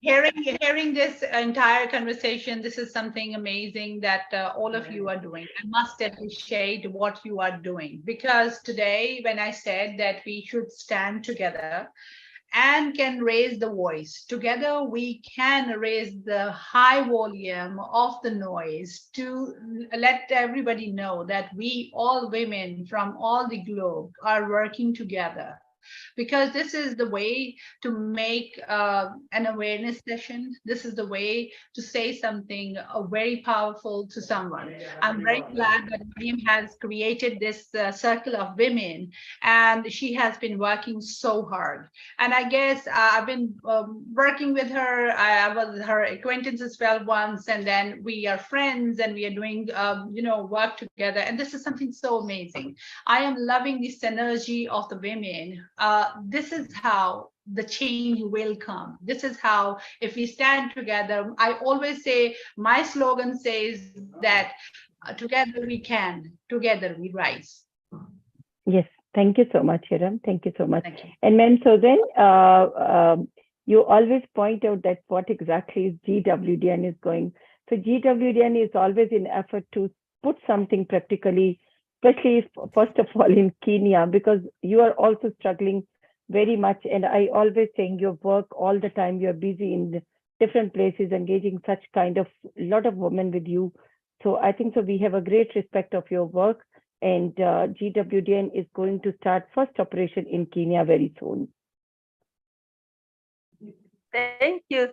Hearing this entire conversation, this is something amazing that all of you are doing. I must appreciate what you are doing, because today when I said that we should stand together and can raise the voice, together we can raise the high volume of the noise to let everybody know that we, all women from all the globe, are working together. Because this is the way to make an awareness session. This is the way to say something very powerful to someone. I'm very glad that Mariam has created this circle of women, and she has been working so hard. And I guess I've been working with her. I was her acquaintance as well once, and then we are friends and we are doing work together. And this is something so amazing. I am loving this energy of the women. This is how the change will come. This is how, if we stand together, I always say, my slogan says that together we can, together we rise. Yes, thank you so much, Hiram. Thank you so much. Thank you. And ma'am, so then you always point out that what exactly is GWDN is going. So GWDN is always in effort to put something practically, especially first of all in Kenya, because you are also struggling very much. And I always saying your work all the time, you're busy in different places, engaging such kind of lot of women with you. So I think so we have a great respect of your work, and GWDN is going to start first operation in Kenya very soon. Thank you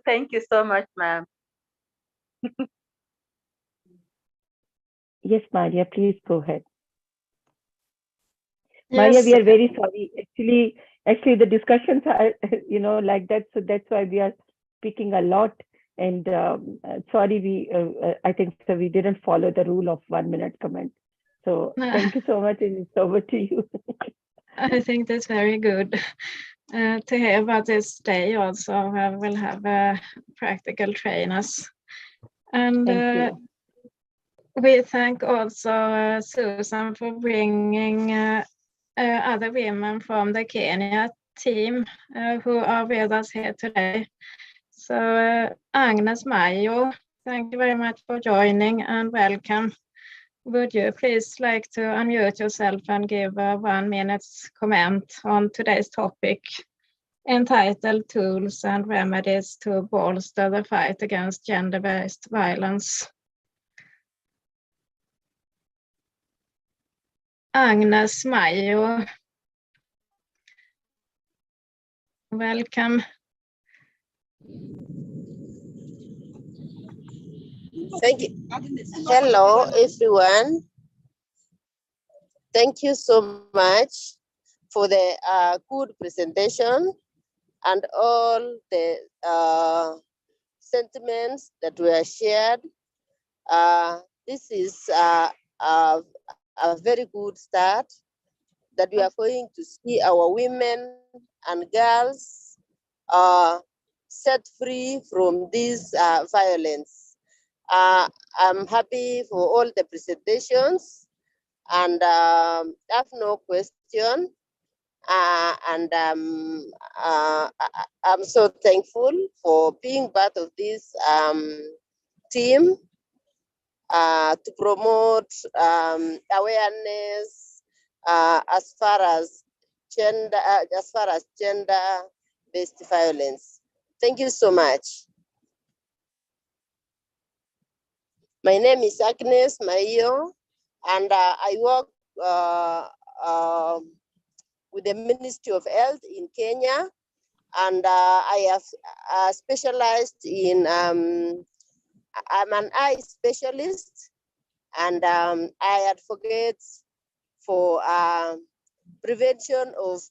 so much, ma'am. Yes, Maria, please go ahead. Yes. Maria, we are very sorry. Actually, the discussions are, like that. So that's why we are speaking a lot. And sorry, I think so we didn't follow the rule of 1 minute comment. So thank you so much, and it's over to you. I think that's very good to hear about this day. Also, I will have practical trainers. And Thank you. we thank also Susan for bringing other women from the Kenya team who are with us here today. So Agnes Mayo, thank you very much for joining and welcome. Would you please like to unmute yourself and give a 1 minute's comment on today's topic entitled Tools and Remedies to Bolster the Fight Against Gender-Based Violence? Agnes Mayo, welcome. Thank you. Hello, everyone. Thank you so much for the good presentation and all the sentiments that were shared. This is a very good start that we are going to see our women and girls set free from this violence. I'm happy for all the presentations, and I have no question. I'm so thankful for being part of this team to promote awareness as far as gender-based violence. Thank you so much. My name is Agnes Mayo, and I work with the Ministry of Health in Kenya, and I have specialized in, I'm an eye specialist, and I advocate for prevention of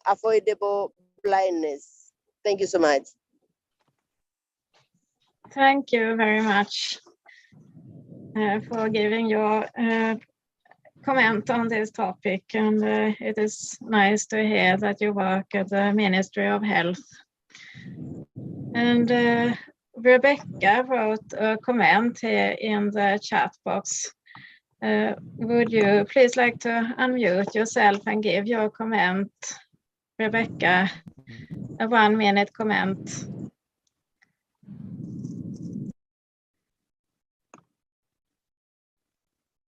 avoidable blindness. Thank you so much. Thank you very much for giving your comment on this topic, and it is nice to hear that you work at the Ministry of Health. And Rebecca wrote a comment here in the chat box. Would you please like to unmute yourself and give your comment, Rebecca? A 1-minute comment.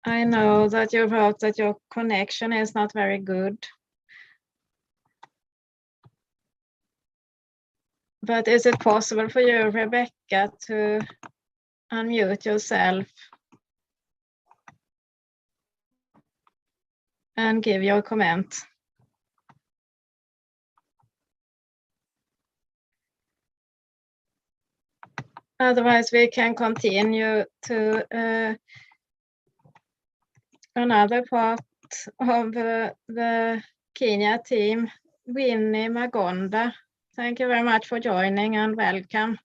I know that you wrote that your connection is not very good. But is it possible for you, Rebecca, to unmute yourself and give your comment? Otherwise, we can continue to another part of the Kenya team, Winnie Magonda. Thank you very much for joining and welcome.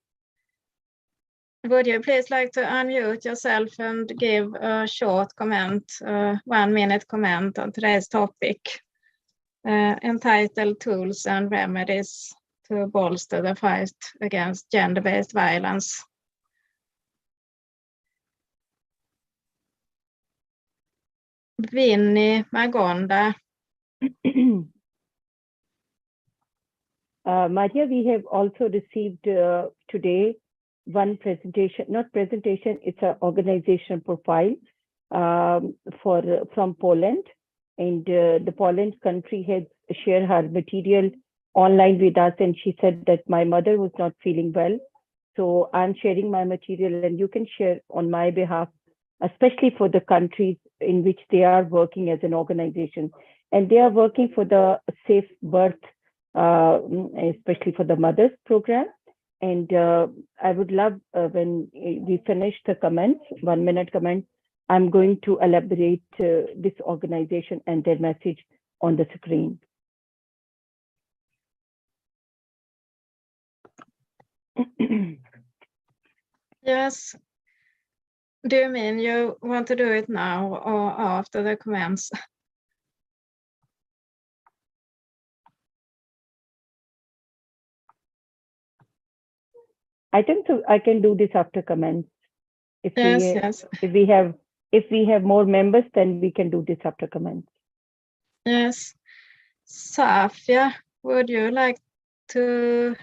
Would you please like to unmute yourself and give a short comment, 1-minute comment on today's topic, entitled Tools and Remedies to Bolster the Fight Against Gender-Based Violence? Winnie Magonda. Maria, we have also received today one presentation, not presentation, it's an organization profile from Poland. And the Poland country has shared her material online with us, and she said that my mother was not feeling well. So I'm sharing my material, and you can share on my behalf, especially for the countries in which they are working as an organization. And they are working for the safe birth, especially for the mothers program. And I would love when we finish the comments, 1-minute comments, I'm going to elaborate this organization and their message on the screen. Yes. Do you mean you want to do it now or after the comments? I think so. I can do this after comments. Yes. If we have more members, then we can do this after comments. Yes. Safia, would you like to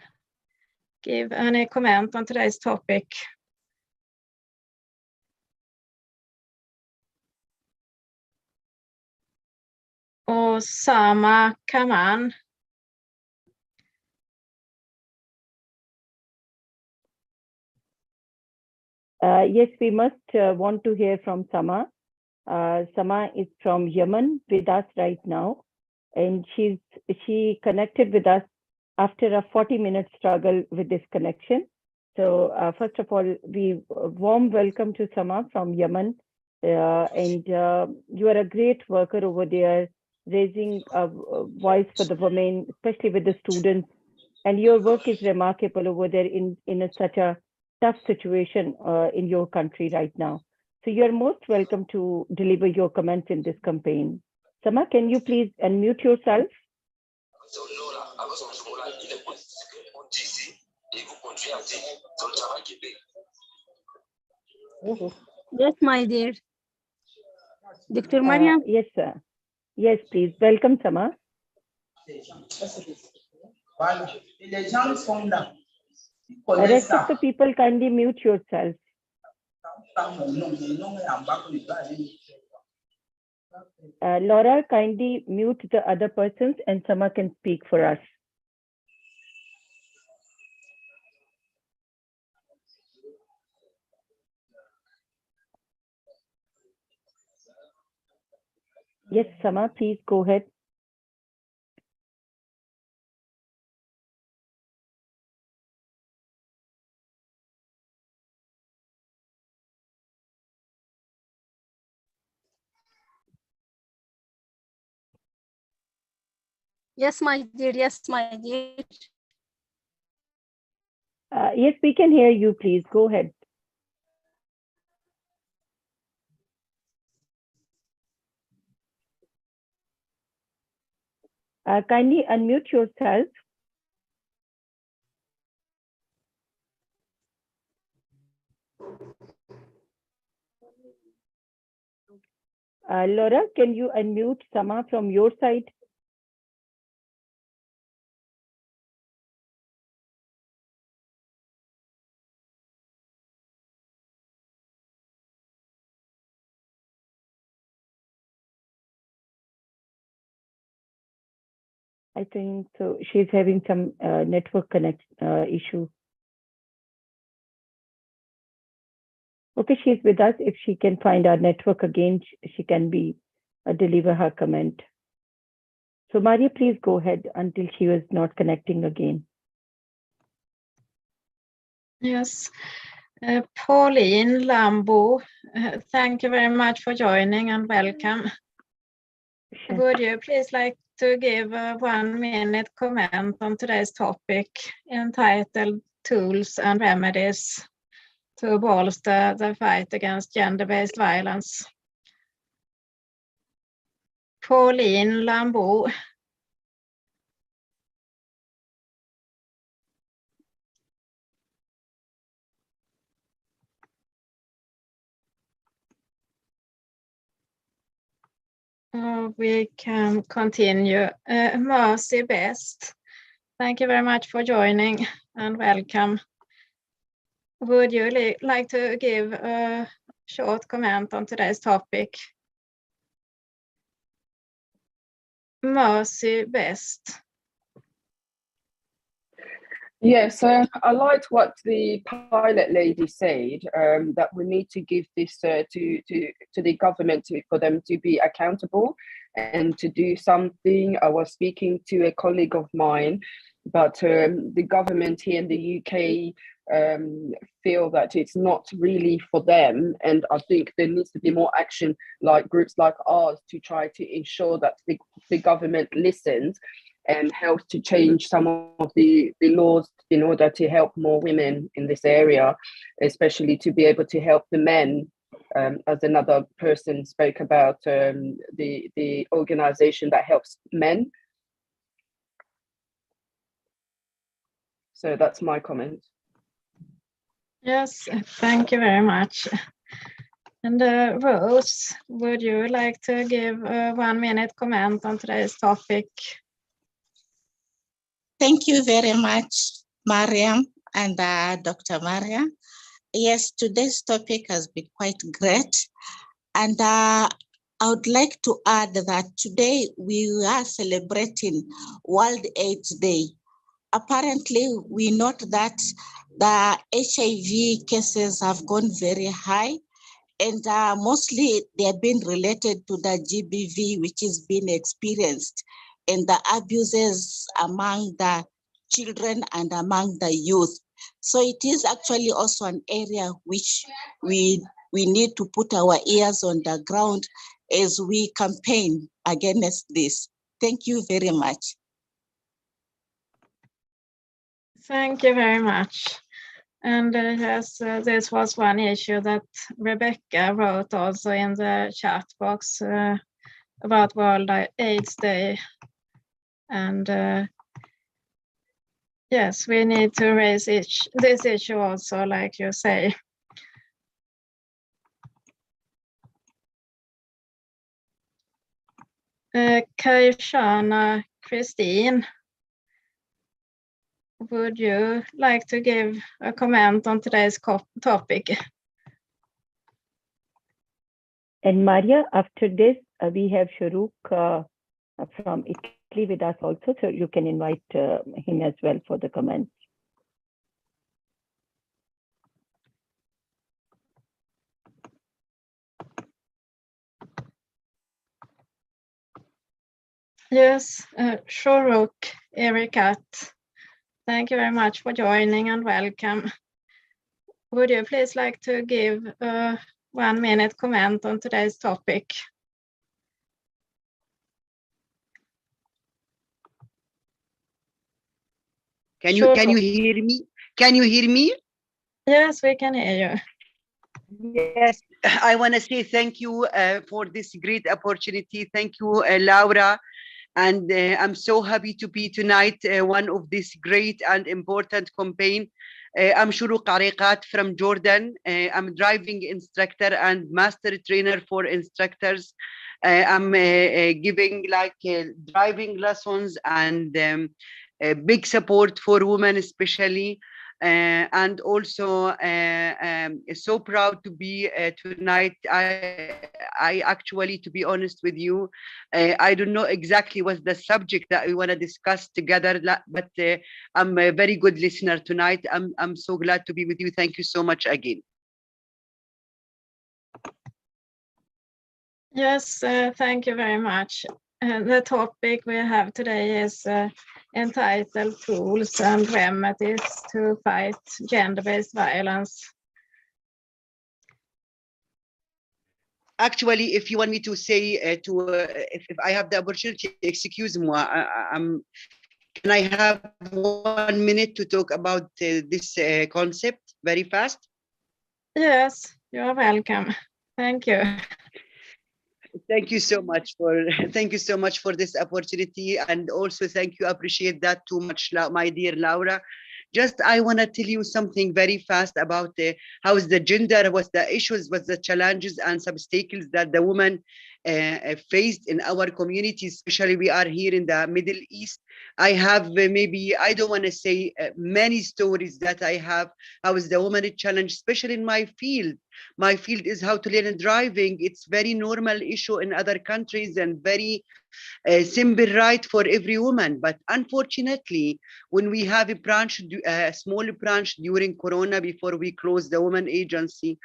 give any comment on today's topic? Osama Kaman. Yes, we must want to hear from Sama. Sama is from Yemen with us right now, and she connected with us after a 40-minute struggle with this connection. So first of all, we warm welcome to Sama from Yemen, and you are a great worker over there, raising a voice for the women, especially with the students, and your work is remarkable over there in such a tough situation in your country right now. So you're most welcome to deliver your comments in this campaign. Sama, can you please unmute yourself? Yes, my dear. Dr. Mariam? Yes, sir. Yes, please. Welcome, Sama. Rest of the people, kindly mute yourself. Laura, kindly mute the other persons and Sama can speak for us. Yes, Sama, please go ahead. Yes, my dear. Yes, my dear. Yes, we can hear you. Please go ahead. Kindly unmute yourself. Laura, can you unmute Sama from your side? I think so. She's having some network connect issue. Okay, she's with us. If she can find our network again, she can be deliver her comment. So Maria, please go ahead until she was not connecting again. Yes. Pauline Lambo, thank you very much for joining and welcome. Sure. Would you please like to give a 1-minute comment on today's topic entitled Tools and Remedies to Bolster the Fight Against Gender-Based Violence? Pauline Lambo. We can continue. Mercy Best, thank you very much for joining and welcome. Would you like to give a short comment on today's topic? Mercy Best. Yes, I liked what the pilot lady said, that we need to give this to the government for them to be accountable and to do something. I was speaking to a colleague of mine, but the government here in the UK feel that it's not really for them, and I think there needs to be more action, like groups like ours, to try to ensure that the government listens and helps to change some of the laws in order to help more women in this area, especially to be able to help the men, as another person spoke about, the organization that helps men. So that's my comment. Yes, thank you very much. And Rose, would you like to give a 1-minute comment on today's topic? Thank you very much, Mariam and Dr. Maria. Yes, today's topic has been quite great. And I would like to add that today we are celebrating World AIDS Day. Apparently, we note that the HIV cases have gone very high, and mostly they have been related to the GBV, which is being experienced, and the abuses among the children and among the youth. So it is actually also an area which we need to put our ears on the ground as we campaign against this. Thank you very much. Thank you very much. And yes, this was one issue that Rebecca wrote also in the chat box about World AIDS Day. And yes, we need to raise this issue also, like you say. Kaishana Christine, would you like to give a comment on today's topic? And Maria, after this, we have Sharuk from Italy with us also, so you can invite him as well for the comments. Yes, Sharuk Erikat, thank you very much for joining and welcome. Would you please like to give a 1-minute comment on today's topic? Can you hear me? Can you hear me? Yes, we can hear you. Yes, I want to say thank you for this great opportunity. Thank you, Laura, And I'm so happy to be tonight one of this great and important campaign. I'm Shuru Qariqat from Jordan. I'm driving instructor and master trainer for instructors. I'm giving like driving lessons and big support for women especially. And also so proud to be tonight. I actually, to be honest with you, I don't know exactly what's the subject that we want to discuss together, but I'm a very good listener tonight. I'm so glad to be with you. Thank you so much again. Yes, thank you very much. The topic we have today is entitled Tools and Remedies to Fight Gender-Based Violence. Actually, if you want me to say, if I have the opportunity, excuse me, can I have 1 minute to talk about this concept very fast? Yes, you're welcome. Thank you. Thank you so much for this opportunity, and also thank you, appreciate that too much, my dear Laura. Just I want to tell you something very fast about how is the gender, what's the issues, what's the challenges and obstacles that the woman faced in our community, especially we are here in the Middle East. I have maybe, I don't want to say many stories that I have, how is the woman challenge, especially in my field. My field is how to learn driving. It's very normal issue in other countries and very simple right for every woman. But unfortunately, when we have a small branch during Corona before we closed the woman agency,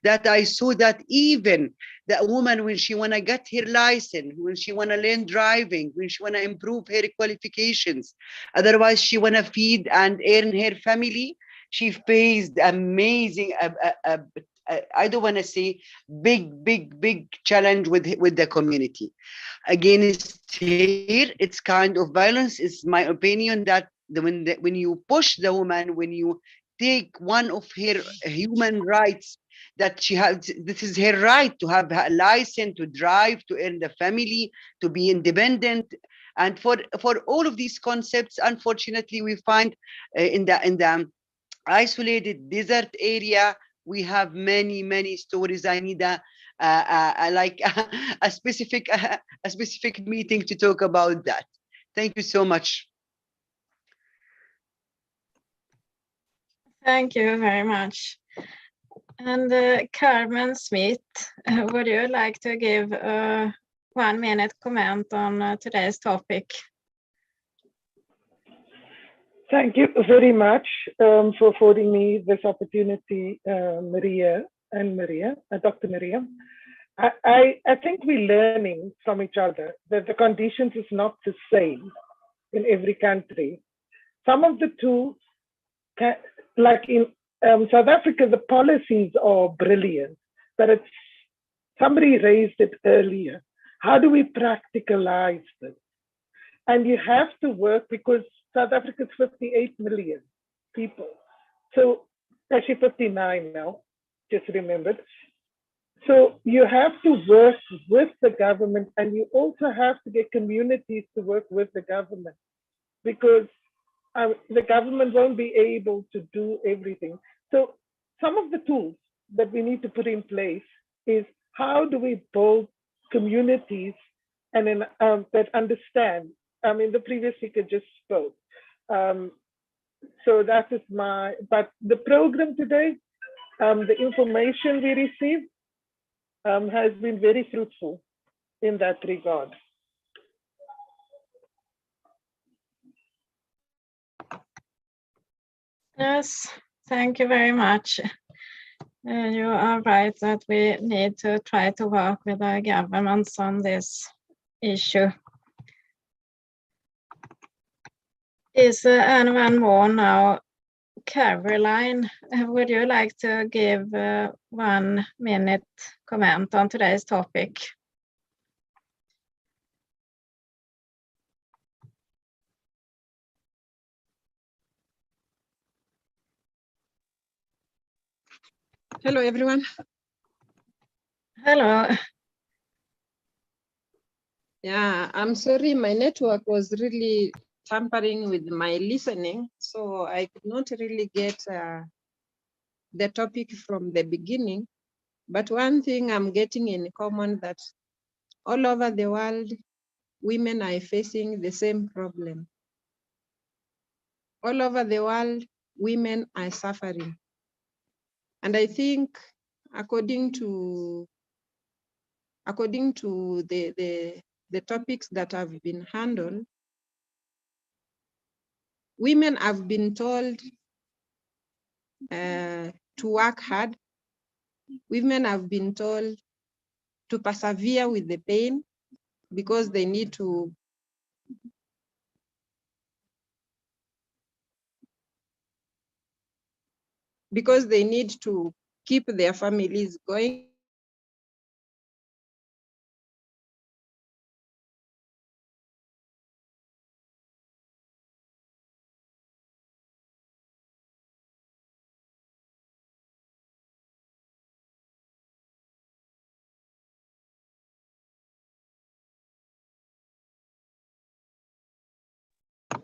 that I saw that even the woman, when she want to get her license, when she want to learn driving, when she want to improve her qualifications, otherwise she want to feed and earn her family, she faced amazing, I don't want to say big challenge with the community. Against here, it's kind of violence. It's my opinion that when you push the woman, when you take one of her human rights, that she has, this is her right to have a license, to drive, to earn the family, to be independent. And for all of these concepts, unfortunately, we find in the isolated desert area, we have many stories. I need like a specific meeting to talk about that. Thank you so much. Thank you very much. And Carmen Smith, would you like to give a 1 minute comment on today's topic? Thank you very much for affording me this opportunity, Maria, Dr. Maria. I think we're learning from each other that the conditions is not the same in every country. Some of the tools, like in South Africa, the policies are brilliant, but somebody raised it earlier. How do we practicalize this? And you have to work, because South Africa is 58 million people. So actually 59 now, just remembered. So you have to work with the government, and you also have to get communities to work with the government, because the government won't be able to do everything. So some of the tools that we need to put in place is, how do we build communities and that understand? I mean, the previous speaker just spoke. So that is but the program today, the information we received has been very fruitful in that regard. Yes, thank you very much. You are right that we need to try to work with our governments on this issue. Is anyone more now? Caroline, would you like to give 1 minute comment on today's topic? Hello, everyone. Hello. Yeah, I'm sorry, my network was really tampering with my listening, so I could not really get the topic from the beginning. But one thing I'm getting in common that all over the world, women are facing the same problem. All over the world, women are suffering. And I think according to the topics that have been handled, women have been told to work hard. Women have been told to persevere with the pain because they need to keep their families going.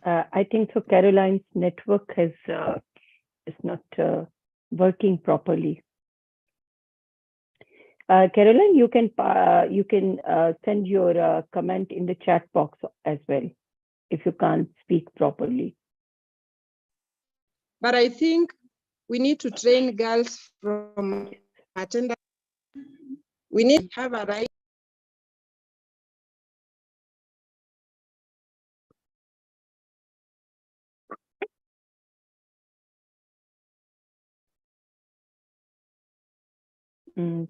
I think so. Caroline's network is not working properly. Caroline, you can send your comment in the chat box as well if you can't speak properly. But I think we need to train girls from attendance. We need to have a right.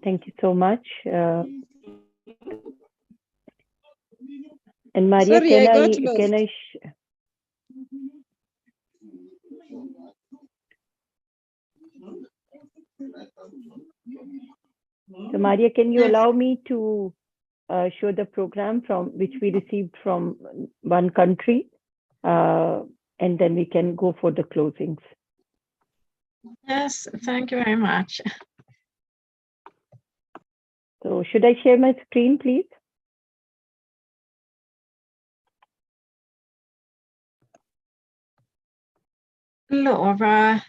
Thank you so much. And Maria, Sorry, I got lost. can I So Maria, can you allow me to show the program from which we received from one country, and then we can go for the closings. Yes, thank you very much. So should I share my screen, please? Laura,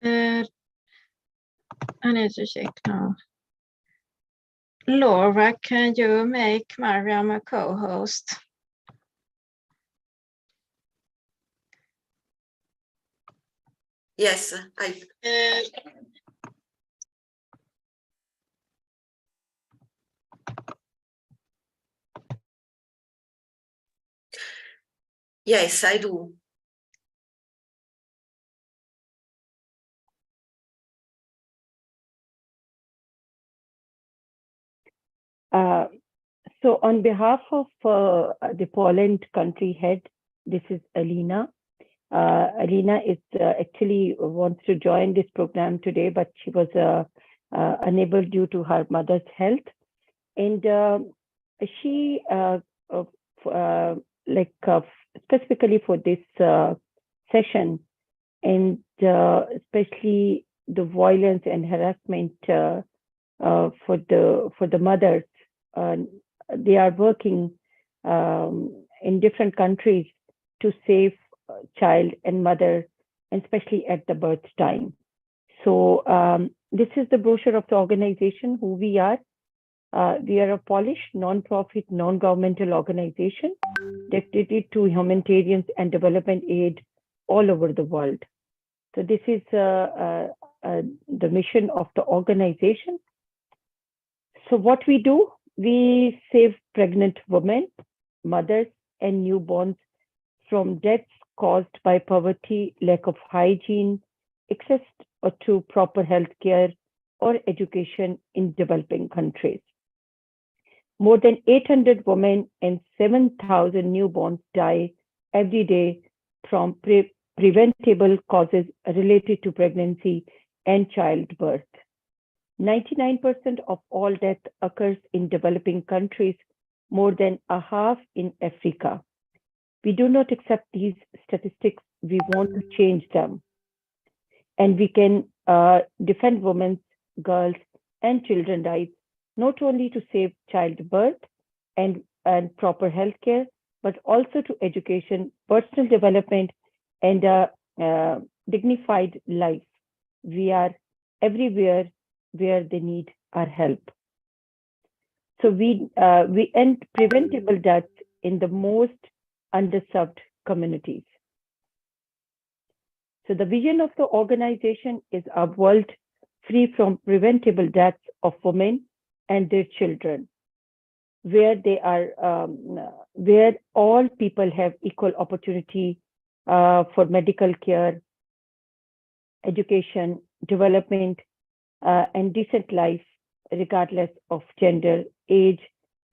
I need to check now. Laura, can you make Mariam a co-host? Yes, yes, I do. So on behalf of the Poland country head, this is Alina. Alina is actually wants to join this program today, but she was unable due to her mother's health. And she, specifically for this session, and especially the violence and harassment for the mothers, they are working in different countries to save child and mother, and especially at the birth time. So this is the brochure of the organization, who we are. We are a Polish non-profit, non-governmental organization dedicated to humanitarian and development aid all over the world. So this is the mission of the organization. So what we do, we save pregnant women, mothers, and newborns from deaths caused by poverty, lack of hygiene, access to proper health care or education in developing countries. More than 800 women and 7,000 newborns die every day from preventable causes related to pregnancy and childbirth. 99% of all death occurs in developing countries, more than a half in Africa. We do not accept these statistics. We want to change them. And we can defend women's, girls, and children's rights not only to save childbirth and proper healthcare, but also to education, personal development, and dignified life. We are everywhere where they need our help. So we end preventable deaths in the most underserved communities. So the vision of the organization is a world free from preventable deaths of women and their children, where they are, where all people have equal opportunity for medical care, education, development, and decent life, regardless of gender, age,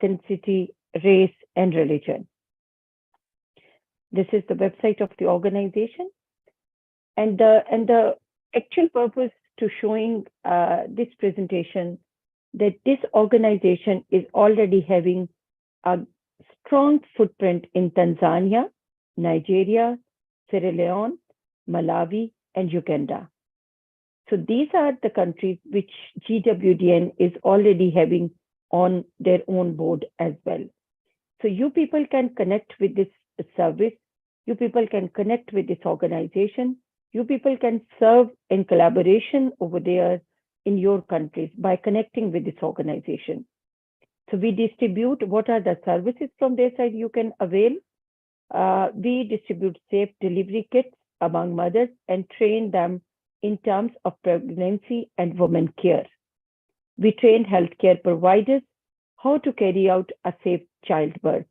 ethnicity, race, and religion. This is the website of the organization, and the actual purpose to showing this presentation that this organization is already having a strong footprint in Tanzania, Nigeria, Sierra Leone, Malawi, and Uganda. So these are the countries which GWDN is already having on their own board as well. So you people can connect with this service, you people can connect with this organization, you people can serve in collaboration over there in your countries by connecting with this organization. So we distribute what are the services from their side you can avail. We distribute safe delivery kits among mothers and train them in terms of pregnancy and women care. We train healthcare providers how to carry out a safe childbirth.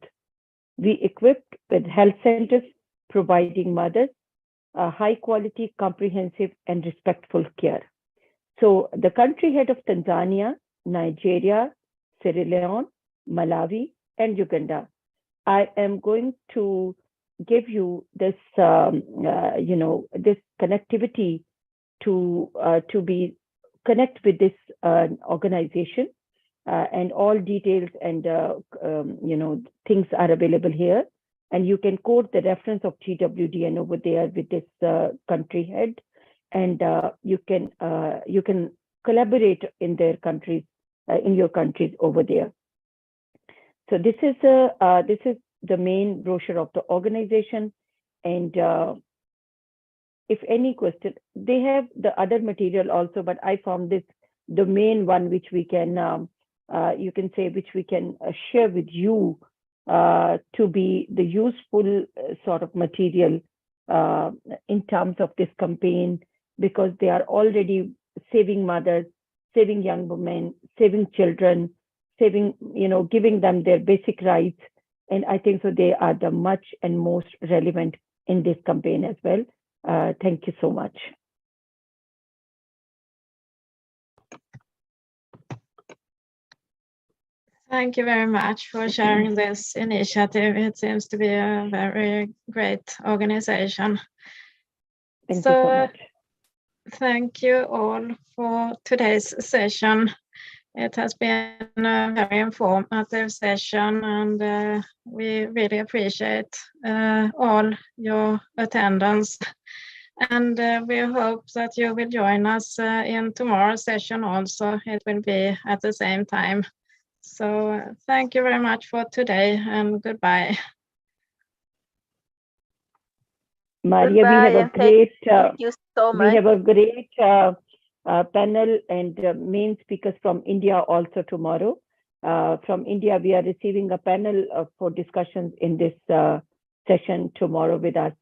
We equip with health centers providing mothers high quality, comprehensive, and respectful care. So the country head of Tanzania, Nigeria, Sierra Leone, Malawi, and Uganda, I am going to give you this, this connectivity to connect with this organization, and all details and things are available here. And you can quote the reference of GWDN over there with this country head, and you can collaborate in their countries, in your countries over there. So this is the main brochure of the organization, and if any question, they have the other material also, but I found this the main one which we can you can say which we can share with you to be the useful sort of material in terms of this campaign, because they are already saving mothers, saving young women, saving children, saving, giving them their basic rights. And I think so they are the much and most relevant in this campaign as well. Thank you so much. Thank you very much for sharing this initiative. It seems to be a very great organization. Thank you so much. Thank you all for today's session. It has been a very informative session, and we really appreciate all your attendance. And we hope that you will join us in tomorrow's session also. It will be at the same time. So thank you very much for today, and goodbye. Maria, Goodbye, we have a and great, thank you so much. we have a great panel and main speakers from India also tomorrow. From India, we are receiving a panel for discussions in this session tomorrow with us.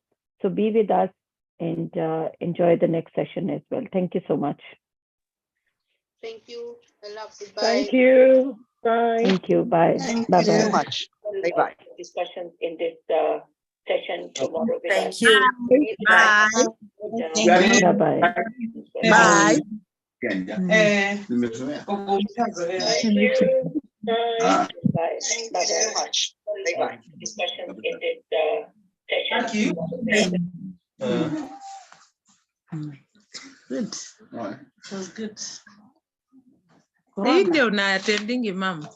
So be with us and enjoy the next session as well. Thank you so much. Thank you. I love you. Bye. Thank you. Bye. Thank you. Bye. Thank Bye. you so much. Bye bye. Discussions in this session tomorrow with Thank us. you. Bye. Bye. Bye. Bye. Thank you. Bye. Bye. Thank you so much. Bye bye. Discussions in this session. Good. It was good. Hii ndio na attending imam.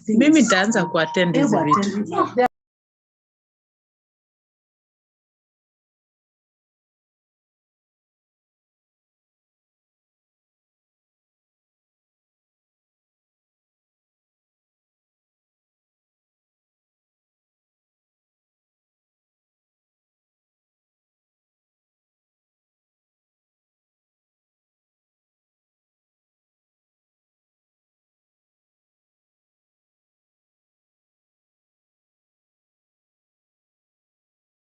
Mimi nitaanza kuattend hizi vitu.